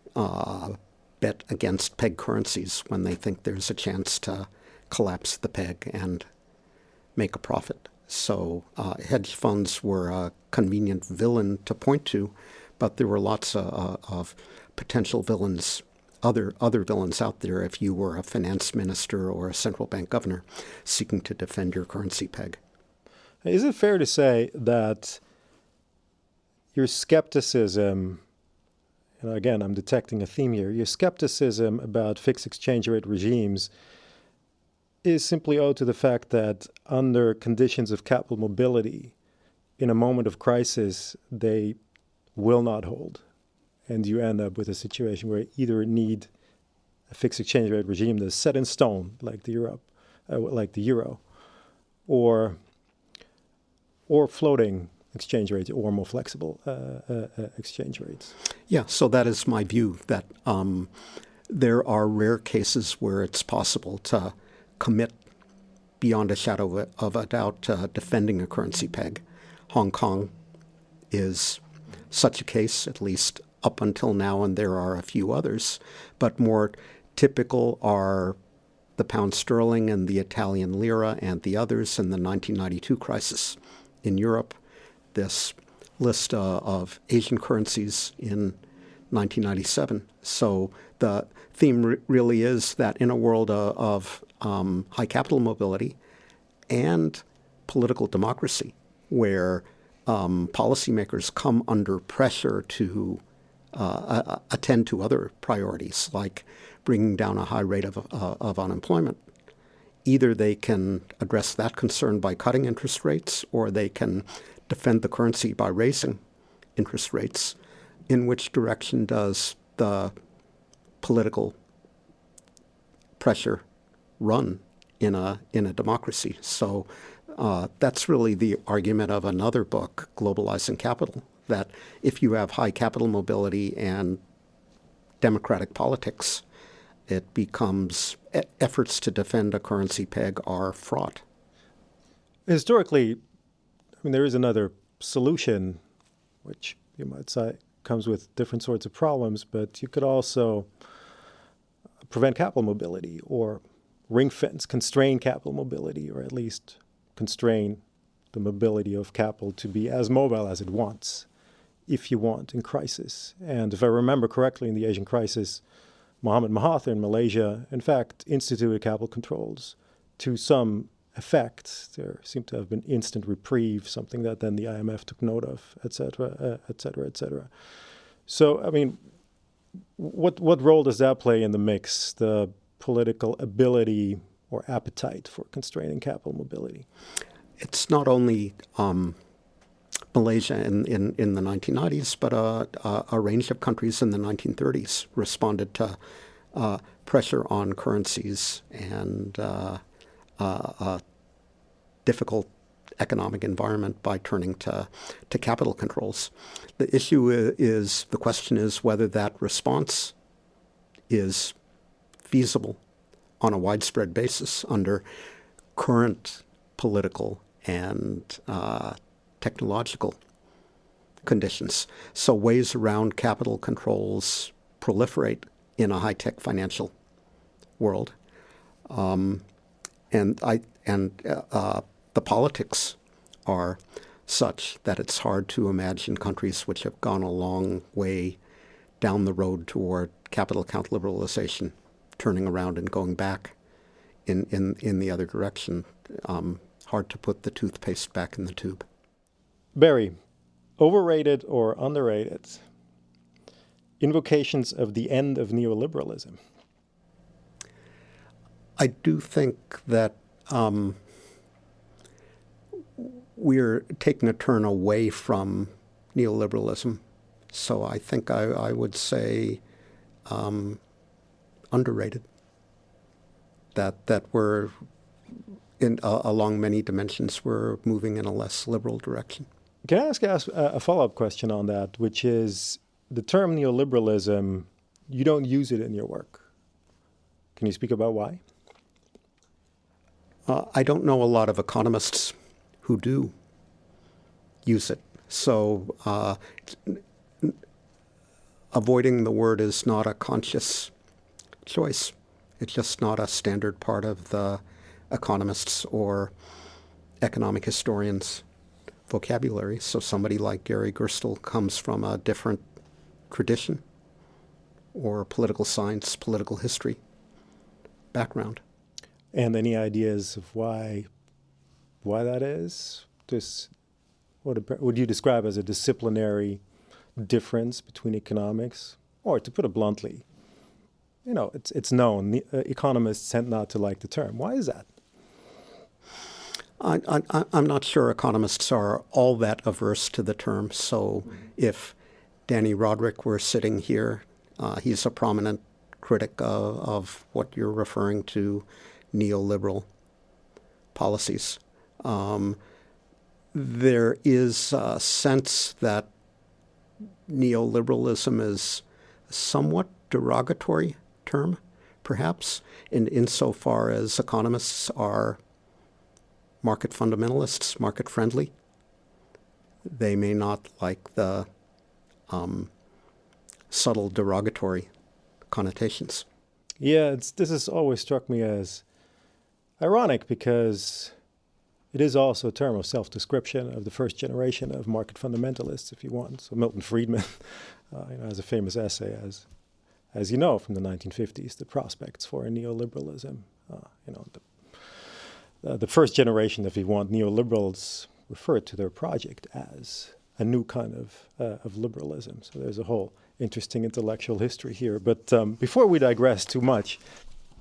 [SPEAKER 3] bet against peg currencies when they think there's a chance to collapse the peg and make a profit. So hedge funds were a convenient villain to point to, but there were lots of potential villains, other villains out there if you were a finance minister or a central bank governor seeking to defend your currency peg.
[SPEAKER 2] Is it fair to say that your skepticism, and again, I'm detecting a theme here, your skepticism about fixed exchange rate regimes is simply owed to the fact that under conditions of capital mobility, in a moment of crisis, they will not hold. And you end up with a situation where you either need a fixed exchange rate regime that's set in stone, like the euro, or floating exchange rates, or more flexible exchange rates.
[SPEAKER 3] Yeah, so that is my view, that there are rare cases where it's possible to commit beyond a shadow of a doubt to defending a currency peg. Hong Kong is such a case, at least up until now, and there are a few others. But more typical are the pound sterling and the Italian lira and the others in the 1992 crisis in Europe, this list of Asian currencies in 1997. So the theme really is that in a world of high capital mobility and political democracy, where policymakers come under pressure to attend to other priorities, like bringing down a high rate of unemployment, either they can address that concern by cutting interest rates, or they can defend the currency by raising interest rates. In which direction does the political pressure run in a democracy? So that's really the argument of another book, Globalizing Capital, that if you have high capital mobility and democratic politics, it becomes efforts to defend a currency peg are fraught.
[SPEAKER 2] Historically, I mean, there is another solution, which you might say comes with different sorts of problems, but you could also prevent capital mobility or ring fence, constrain capital mobility, or at least constrain the mobility of capital to be as mobile as it wants, if you want, in crisis. And if I remember correctly, in the Asian crisis, Mohammed Mahathir in Malaysia, in fact, instituted capital controls to some effect. There seemed to have been instant reprieve, something that then the IMF took note of, et cetera, et cetera, et cetera. So, I mean, what role does that play in the mix, the political ability or appetite for constraining capital mobility?
[SPEAKER 3] It's not only Malaysia in the 1990s, but a range of countries in the 1930s responded to pressure on currencies and a difficult economic environment by turning to capital controls. The issue is, the question is whether that response is feasible on a widespread basis under current political and technological conditions. So ways around capital controls proliferate in a high-tech financial world. And the politics are such that it's hard to imagine countries which have gone a long way down the road toward capital account liberalization turning around and going back in the other direction. Hard to put the toothpaste back in the tube.
[SPEAKER 2] Barry, overrated or underrated? Invocations of the end of neoliberalism.
[SPEAKER 3] I do think that we're taking a turn away from neoliberalism. So I think I would say underrated. That we're, along many dimensions, we're moving in a less liberal direction.
[SPEAKER 2] Can I ask a follow-up question on that, which is the term neoliberalism, you don't use it in your work. Can you speak about why?
[SPEAKER 3] I don't know a lot of economists who do use it. So avoiding the word is not a conscious choice. It's just not a standard part of the economists or economic historians' vocabulary. So somebody like Gary Gerstle comes from a different tradition or political science, political history background.
[SPEAKER 2] And any ideas of why that is? What would you describe as a disciplinary difference between economics? Or to put it bluntly, it's known. Economists tend not to like the term. Why is that?
[SPEAKER 3] I'm not sure economists are all that averse to the term. So if Danny Roderick were sitting here, he's a prominent critic of what you're referring to, neoliberal policies. There is a sense that neoliberalism is a somewhat derogatory term, perhaps, insofar as economists are market fundamentalists, market friendly. They may not like the subtle derogatory connotations.
[SPEAKER 2] Yeah, this has always struck me as ironic because it is also a term of self-description of the first generation of market fundamentalists, if you want. So Milton Friedman has a famous essay, as you know, from the 1950s, The Prospects for a Neoliberalism. The first generation, if you want, neoliberals referred to their project as a new kind of liberalism. So there's a whole interesting intellectual history here. But before we digress too much,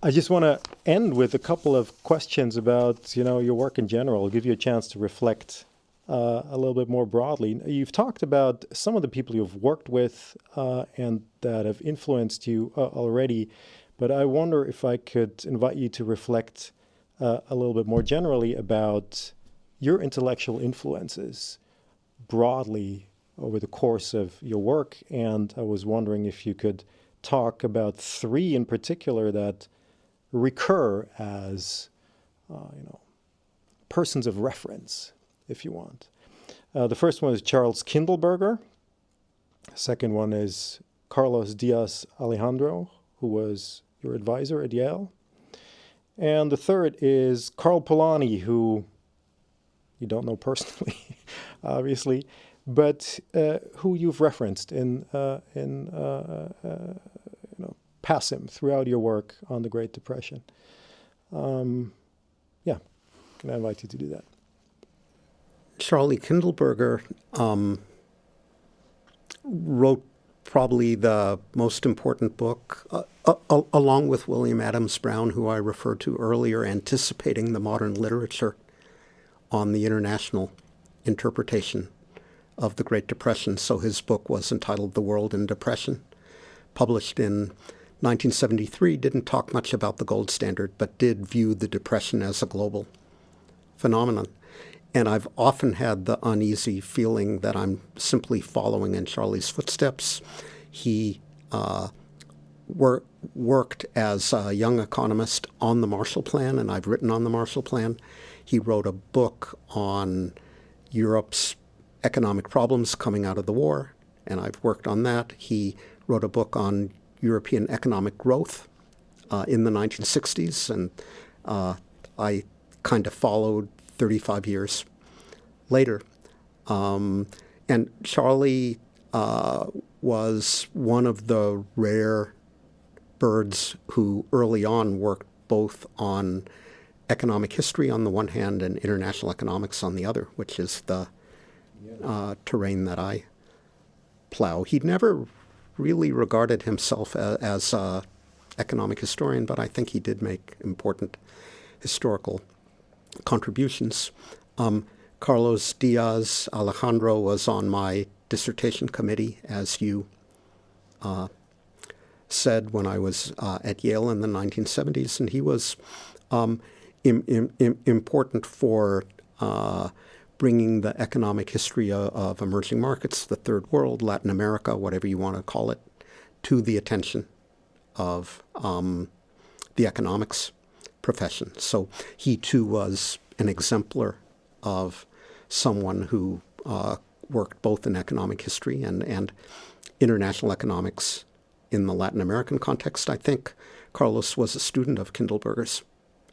[SPEAKER 2] I just want to end with a couple of questions about, your work in general. I'll give you a chance to reflect a little bit more broadly. You've talked about some of the people you've worked with and that have influenced you already, but I wonder if I could invite you to reflect a little bit more generally about your intellectual influences broadly over the course of your work. And I was wondering if you could talk about three in particular that recur as, persons of reference, if you want. The first one is Charles Kindleberger. The second one is Carlos Diaz Alejandro, who was your advisor at Yale. And the third is Karl Polanyi, who you don't know personally, obviously, but who you've referenced in pass him throughout your work on the Great Depression. Can I invite you to do that?
[SPEAKER 3] Charlie Kindleberger wrote probably the most important book, along with William Adams Brown, who I referred to earlier, anticipating the modern literature on the international interpretation of the Great Depression. So his book was entitled The World in Depression, published in 1973, didn't talk much about the gold standard, but did view the Depression as a global phenomenon. And I've often had the uneasy feeling that I'm simply following in Charlie's footsteps. He worked as a young economist on the Marshall Plan, and I've written on the Marshall Plan. He wrote a book on Europe's economic problems coming out of the war, and I've worked on that. He wrote a book on European economic growth in the 1960s, and I kind of followed 35 years later. And Charlie was one of the rare birds who early on worked both on economic history on the one hand and international economics on the other, which is the terrain that I plow. He'd never really regarded himself as an economic historian, but I think he did make important historical contributions. Carlos Diaz Alejandro was on my dissertation committee, as you said, when I was at Yale in the 1970s, and he was important for bringing the economic history of emerging markets, the Third World, Latin America, whatever you want to call it, to the attention of the economics profession. So he too was an exemplar of someone who worked both in economic history and international economics in the Latin American context. I think Carlos was a student of Kindleberger's,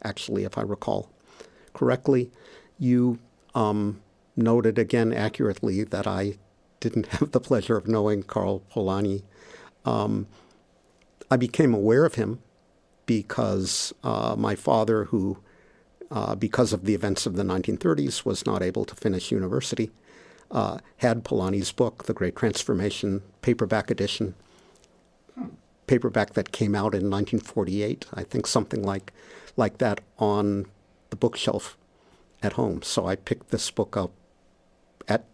[SPEAKER 3] actually, if I recall correctly. You noted again accurately that I didn't have the pleasure of knowing Karl Polanyi. I became aware of him because my father, who, because of the events of the 1930s, was not able to finish university, had Polanyi's book, The Great Transformation, paperback edition, paperback that came out in 1948, I think something like that, on the bookshelf at home. So I picked this book up at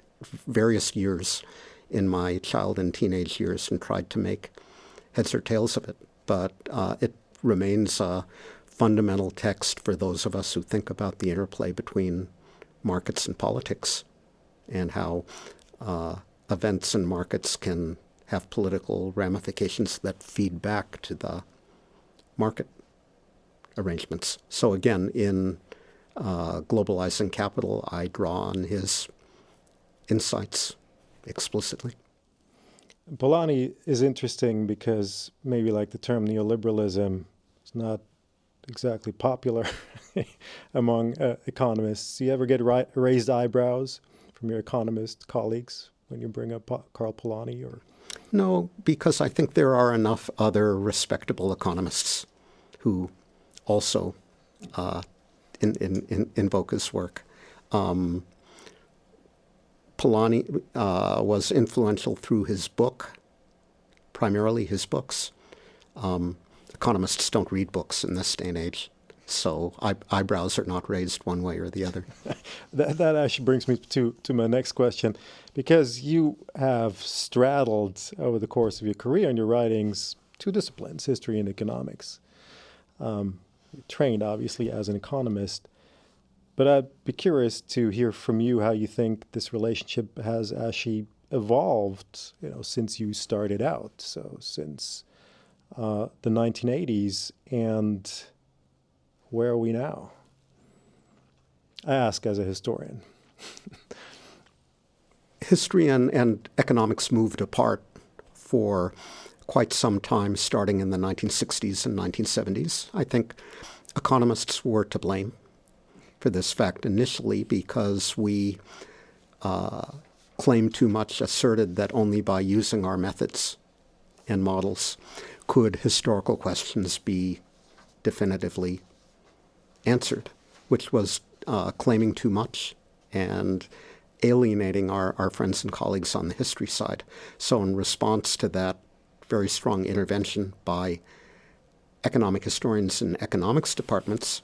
[SPEAKER 3] various years in my child and teenage years and tried to make heads or tails of it. But it remains a fundamental text for those of us who think about the interplay between markets and politics and how events and markets can have political ramifications that feed back to the market arrangements. So again, in Globalizing Capital, I draw on his insights explicitly.
[SPEAKER 2] Polanyi is interesting because maybe like the term neoliberalism is not exactly popular among economists. Do you ever get raised eyebrows from your economist colleagues when you bring up Karl Polanyi? Or
[SPEAKER 3] No, because I think there are enough other respectable economists who also invoke his work. Polanyi was influential through his book, primarily his books. Economists don't read books in this day and age, so eyebrows are not raised one way or the other.
[SPEAKER 2] that actually brings me to my next question, because you have straddled over the course of your career and your writings two disciplines, history and economics. You're trained, obviously, as an economist, but I'd be curious to hear from you how you think this relationship has actually evolved, since you started out, so since the 1980s, and where are we now? I ask as a historian.
[SPEAKER 3] History and economics moved apart for quite some time, starting in the 1960s and 1970s. I think economists were to blame for this fact initially because we claimed too much, asserted that only by using our methods and models could historical questions be definitively answered, which was claiming too much and alienating our friends and colleagues on the history side. So in response to that very strong intervention by economic historians in economics departments,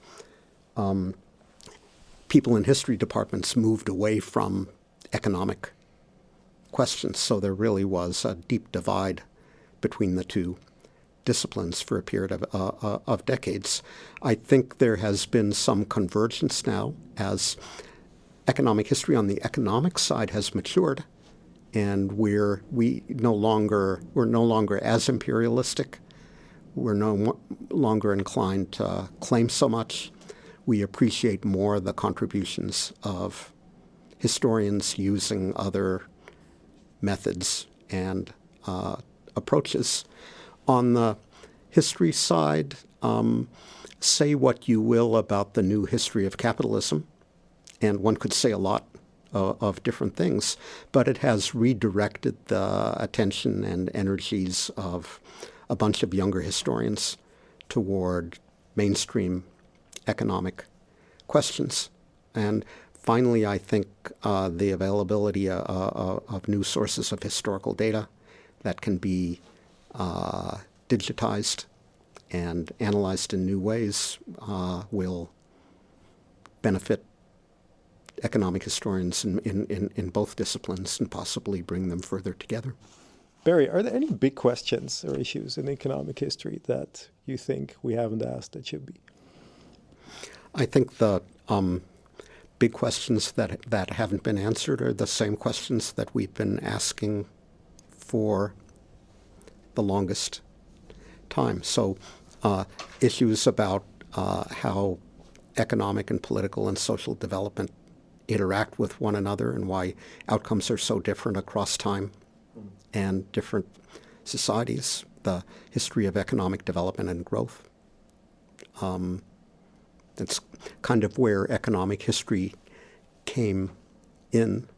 [SPEAKER 3] people in history departments moved away from economic questions. So there really was a deep divide between the two disciplines for a period of decades. I think there has been some convergence now as economic history on the economic side has matured, and we're no longer as imperialistic. We're no longer inclined to claim so much. We appreciate more the contributions of historians using other methods and approaches. On the history side, say what you will about the new history of capitalism, and one could say a lot of different things, but it has redirected the attention and energies of a bunch of younger historians toward mainstream economic questions. And finally, I think the availability of new sources of historical data that can be digitized and analyzed in new ways will benefit economic historians in both disciplines and possibly bring them further together.
[SPEAKER 2] Barry, are there any big questions or issues in economic history that you think we haven't asked that should be?
[SPEAKER 3] I think the big questions that haven't been answered are the same questions that we've been asking for the longest time. So issues about how economic and political and social development interact with one another and why outcomes are so different across time and different societies, the history of economic development and growth. That's kind of where economic history came in,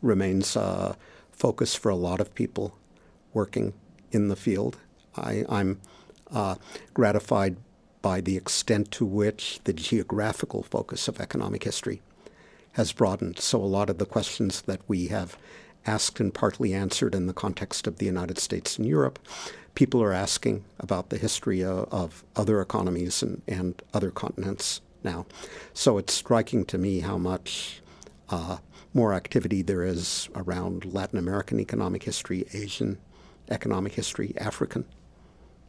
[SPEAKER 3] remains a focus for a lot of people working in the field. I'm gratified by the extent to which the geographical focus of economic history has broadened. So a lot of the questions that we have asked and partly answered in the context of the United States and Europe, people are asking about the history of other economies and other continents now. So it's striking to me how much more activity there is around Latin American economic history, Asian economic history, African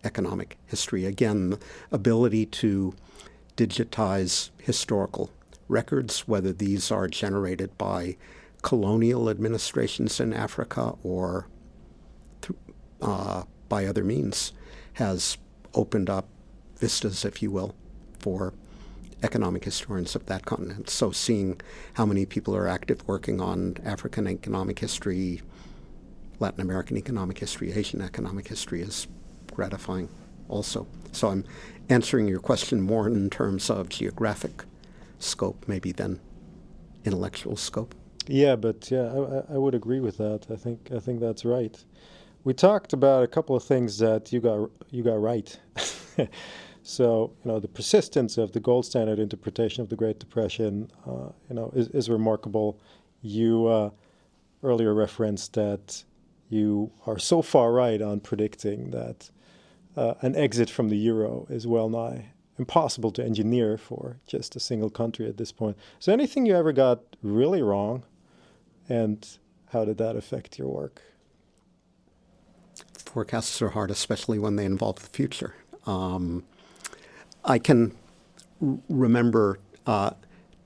[SPEAKER 3] economic history. Again, the ability to digitize historical records, whether these are generated by colonial administrations in Africa or by other means, has opened up vistas, if you will, for economic historians of that continent. So seeing how many people are active working on African economic history, Latin American economic history, Asian economic history is gratifying. also. So I'm answering your question more in terms of geographic scope maybe than intellectual scope.
[SPEAKER 2] Yeah, but I would agree with that. I think that's right. We talked about a couple of things that you got right. So, the persistence of the gold standard interpretation of the Great Depression, is remarkable. You earlier referenced that you are so far right on predicting that an exit from the euro is well nigh impossible to engineer for just a single country at this point. Is there anything you ever got really wrong, and how did that affect your work?
[SPEAKER 3] Forecasts are hard, especially when they involve the future. I can remember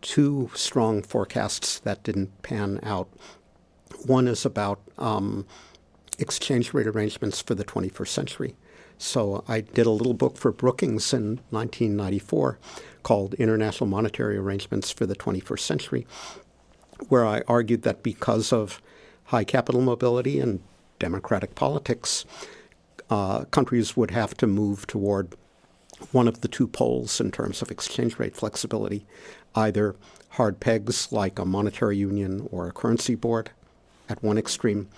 [SPEAKER 3] two strong forecasts that didn't pan out. One is about exchange rate arrangements for the 21st century. So I did a little book for Brookings in 1994 called International Monetary Arrangements for the 21st Century, where I argued that because of high capital mobility and democratic politics, countries would have to move toward one of the two poles in terms of exchange rate flexibility, either hard pegs like a monetary union or a currency board at one extreme,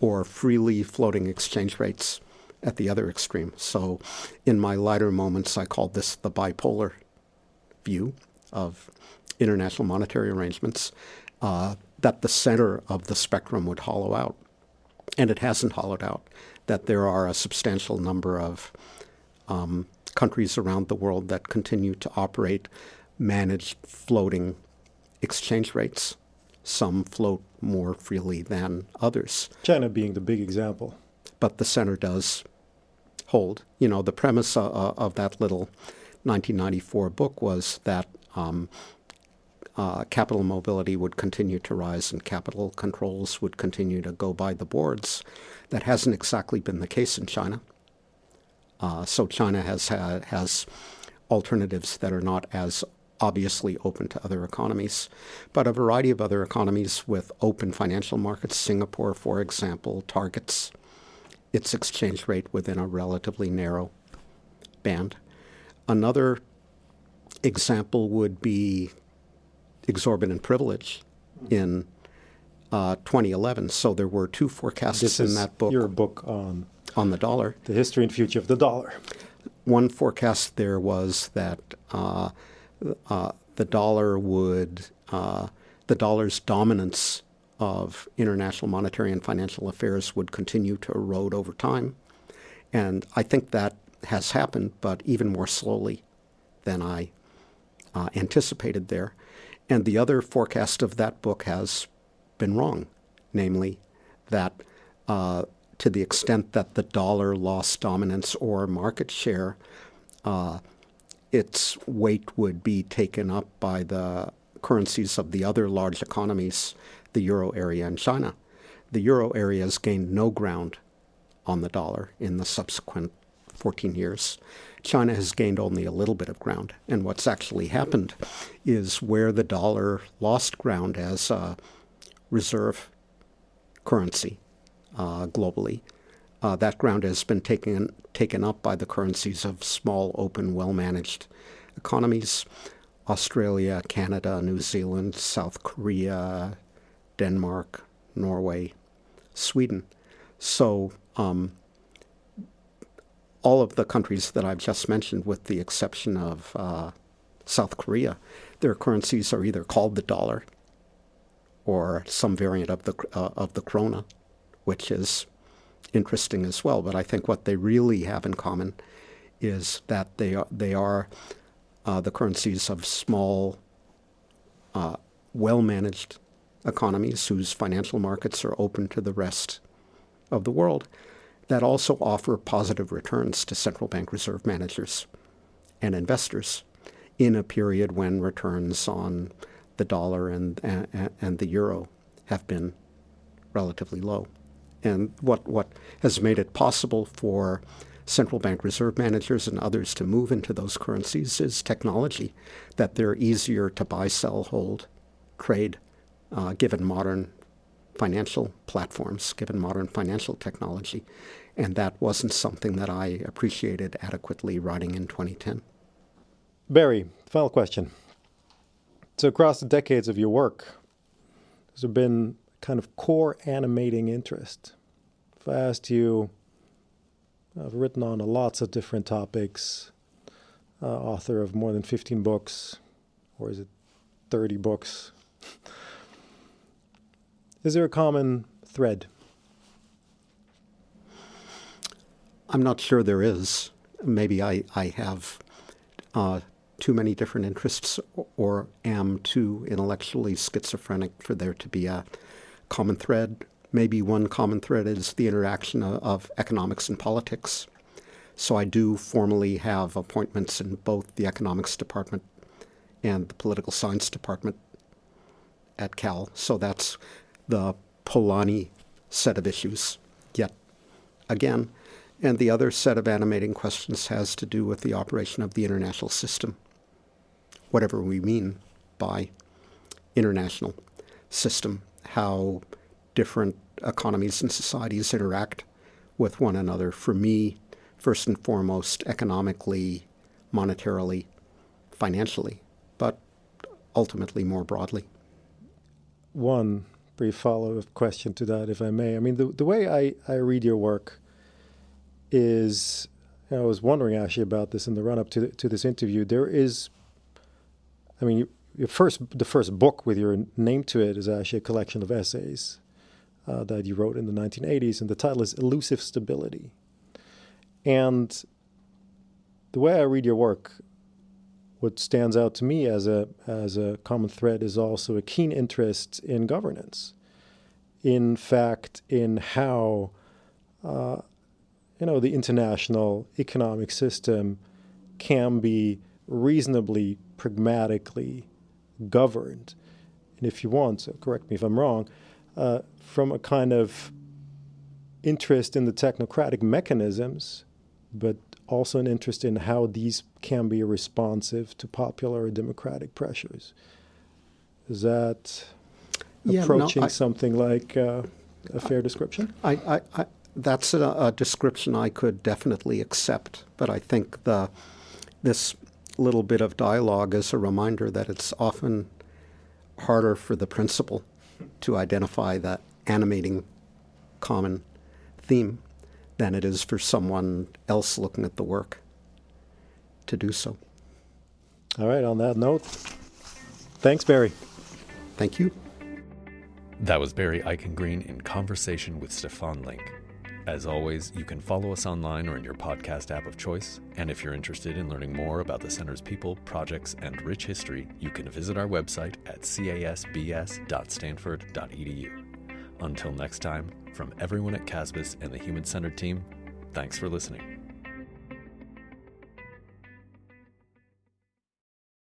[SPEAKER 3] or freely floating exchange rates at the other extreme. So in my lighter moments, I called this the bipolar view of international monetary arrangements, that the center of the spectrum would hollow out. And it hasn't hollowed out, that there are a substantial number of countries around the world that continue to operate managed floating exchange rates. Some float more freely than others.
[SPEAKER 2] China being the big example.
[SPEAKER 3] But the center does hold. The premise of that little 1994 book was that capital mobility would continue to rise and capital controls would continue to go by the boards. That hasn't exactly been the case in China. So China has alternatives that are not as obviously open to other economies, but a variety of other economies with open financial markets. Singapore, for example, targets its exchange rate within a relatively narrow band. Another example would be exorbitant privilege in 2011. So there were two forecasts in that book.
[SPEAKER 2] Your book on
[SPEAKER 3] the dollar.
[SPEAKER 2] The history and future of the dollar.
[SPEAKER 3] One forecast there was that the dollar's dominance of international monetary and financial affairs would continue to erode over time. And I think that has happened, but even more slowly than I anticipated there. And the other forecast of that book has been wrong, namely that to the extent that the dollar lost dominance or market share, its weight would be taken up by the currencies of the other large economies, the euro area and China. The euro area has gained no ground on the dollar in the subsequent 14 years. China has gained only a little bit of ground. And what's actually happened is where the dollar lost ground as a reserve currency globally, that ground has been taken up by the currencies of small, open, well-managed economies: Australia, Canada, New Zealand, South Korea, Denmark, Norway, Sweden. So all of the countries that I've just mentioned, with the exception of South Korea, their currencies are either called the dollar or some variant of the krona, which is interesting as well. But I think what they really have in common is that they are the currencies of small, well-managed economies whose financial markets are open to the rest of the world, that also offer positive returns to central bank reserve managers and investors in a period when returns on the dollar and the euro have been relatively low. And what has made it possible for central bank reserve managers and others to move into those currencies is technology, that they're easier to buy, sell, hold, trade, given modern financial platforms, given modern financial technology. And that wasn't something that I appreciated adequately writing in 2010.
[SPEAKER 2] Barry, final question. So across the decades of your work, has there been kind of core animating interest? If I asked you, I've written on lots of different topics, author of more than 15 books, or is it 30 books? Is there a common thread?
[SPEAKER 3] I'm not sure there is. Maybe I have too many different interests or am too intellectually schizophrenic for there to be a common thread. Maybe one common thread is the interaction of economics and politics. So I do formally have appointments in both the economics department and the political science department at Cal. So that's the Polanyi set of issues yet again. And the other set of animating questions has to do with the operation of the international system, whatever we mean by international system, how different economies and societies interact with one another. For me, first and foremost, economically, monetarily, financially, but ultimately more broadly.
[SPEAKER 2] One brief follow-up question to that, if I may. I mean, the way I read your work is, I was wondering actually about this in the run-up to this interview. There is, I mean, the first book with your name to it is actually a collection of essays that you wrote in the 1980s, and the title is Elusive Stability. And the way I read your work, what stands out to me as a common thread is also a keen interest in governance. In fact, in how the international economic system can be reasonably, pragmatically governed. And if you want, so correct me if I'm wrong, from a kind of interest in the technocratic mechanisms, but also an interest in how these can be responsive to popular or democratic pressures. Is that approaching something like a fair description?
[SPEAKER 3] That's a description I could definitely accept, but I think this little bit of dialogue is a reminder that it's often harder for the principal to identify that animating common theme than it is for someone else looking at the work to do so.
[SPEAKER 2] All right, on that note, thanks, Barry.
[SPEAKER 3] Thank you.
[SPEAKER 1] That was Barry Eichengreen in conversation with Stefan Link. As always, you can follow us online or in your podcast app of choice. And if you're interested in learning more about the Center's people, projects, and rich history, you can visit our website at casbs.stanford.edu. Until next time, from everyone at CASBS and the Human Centered team, thanks for listening.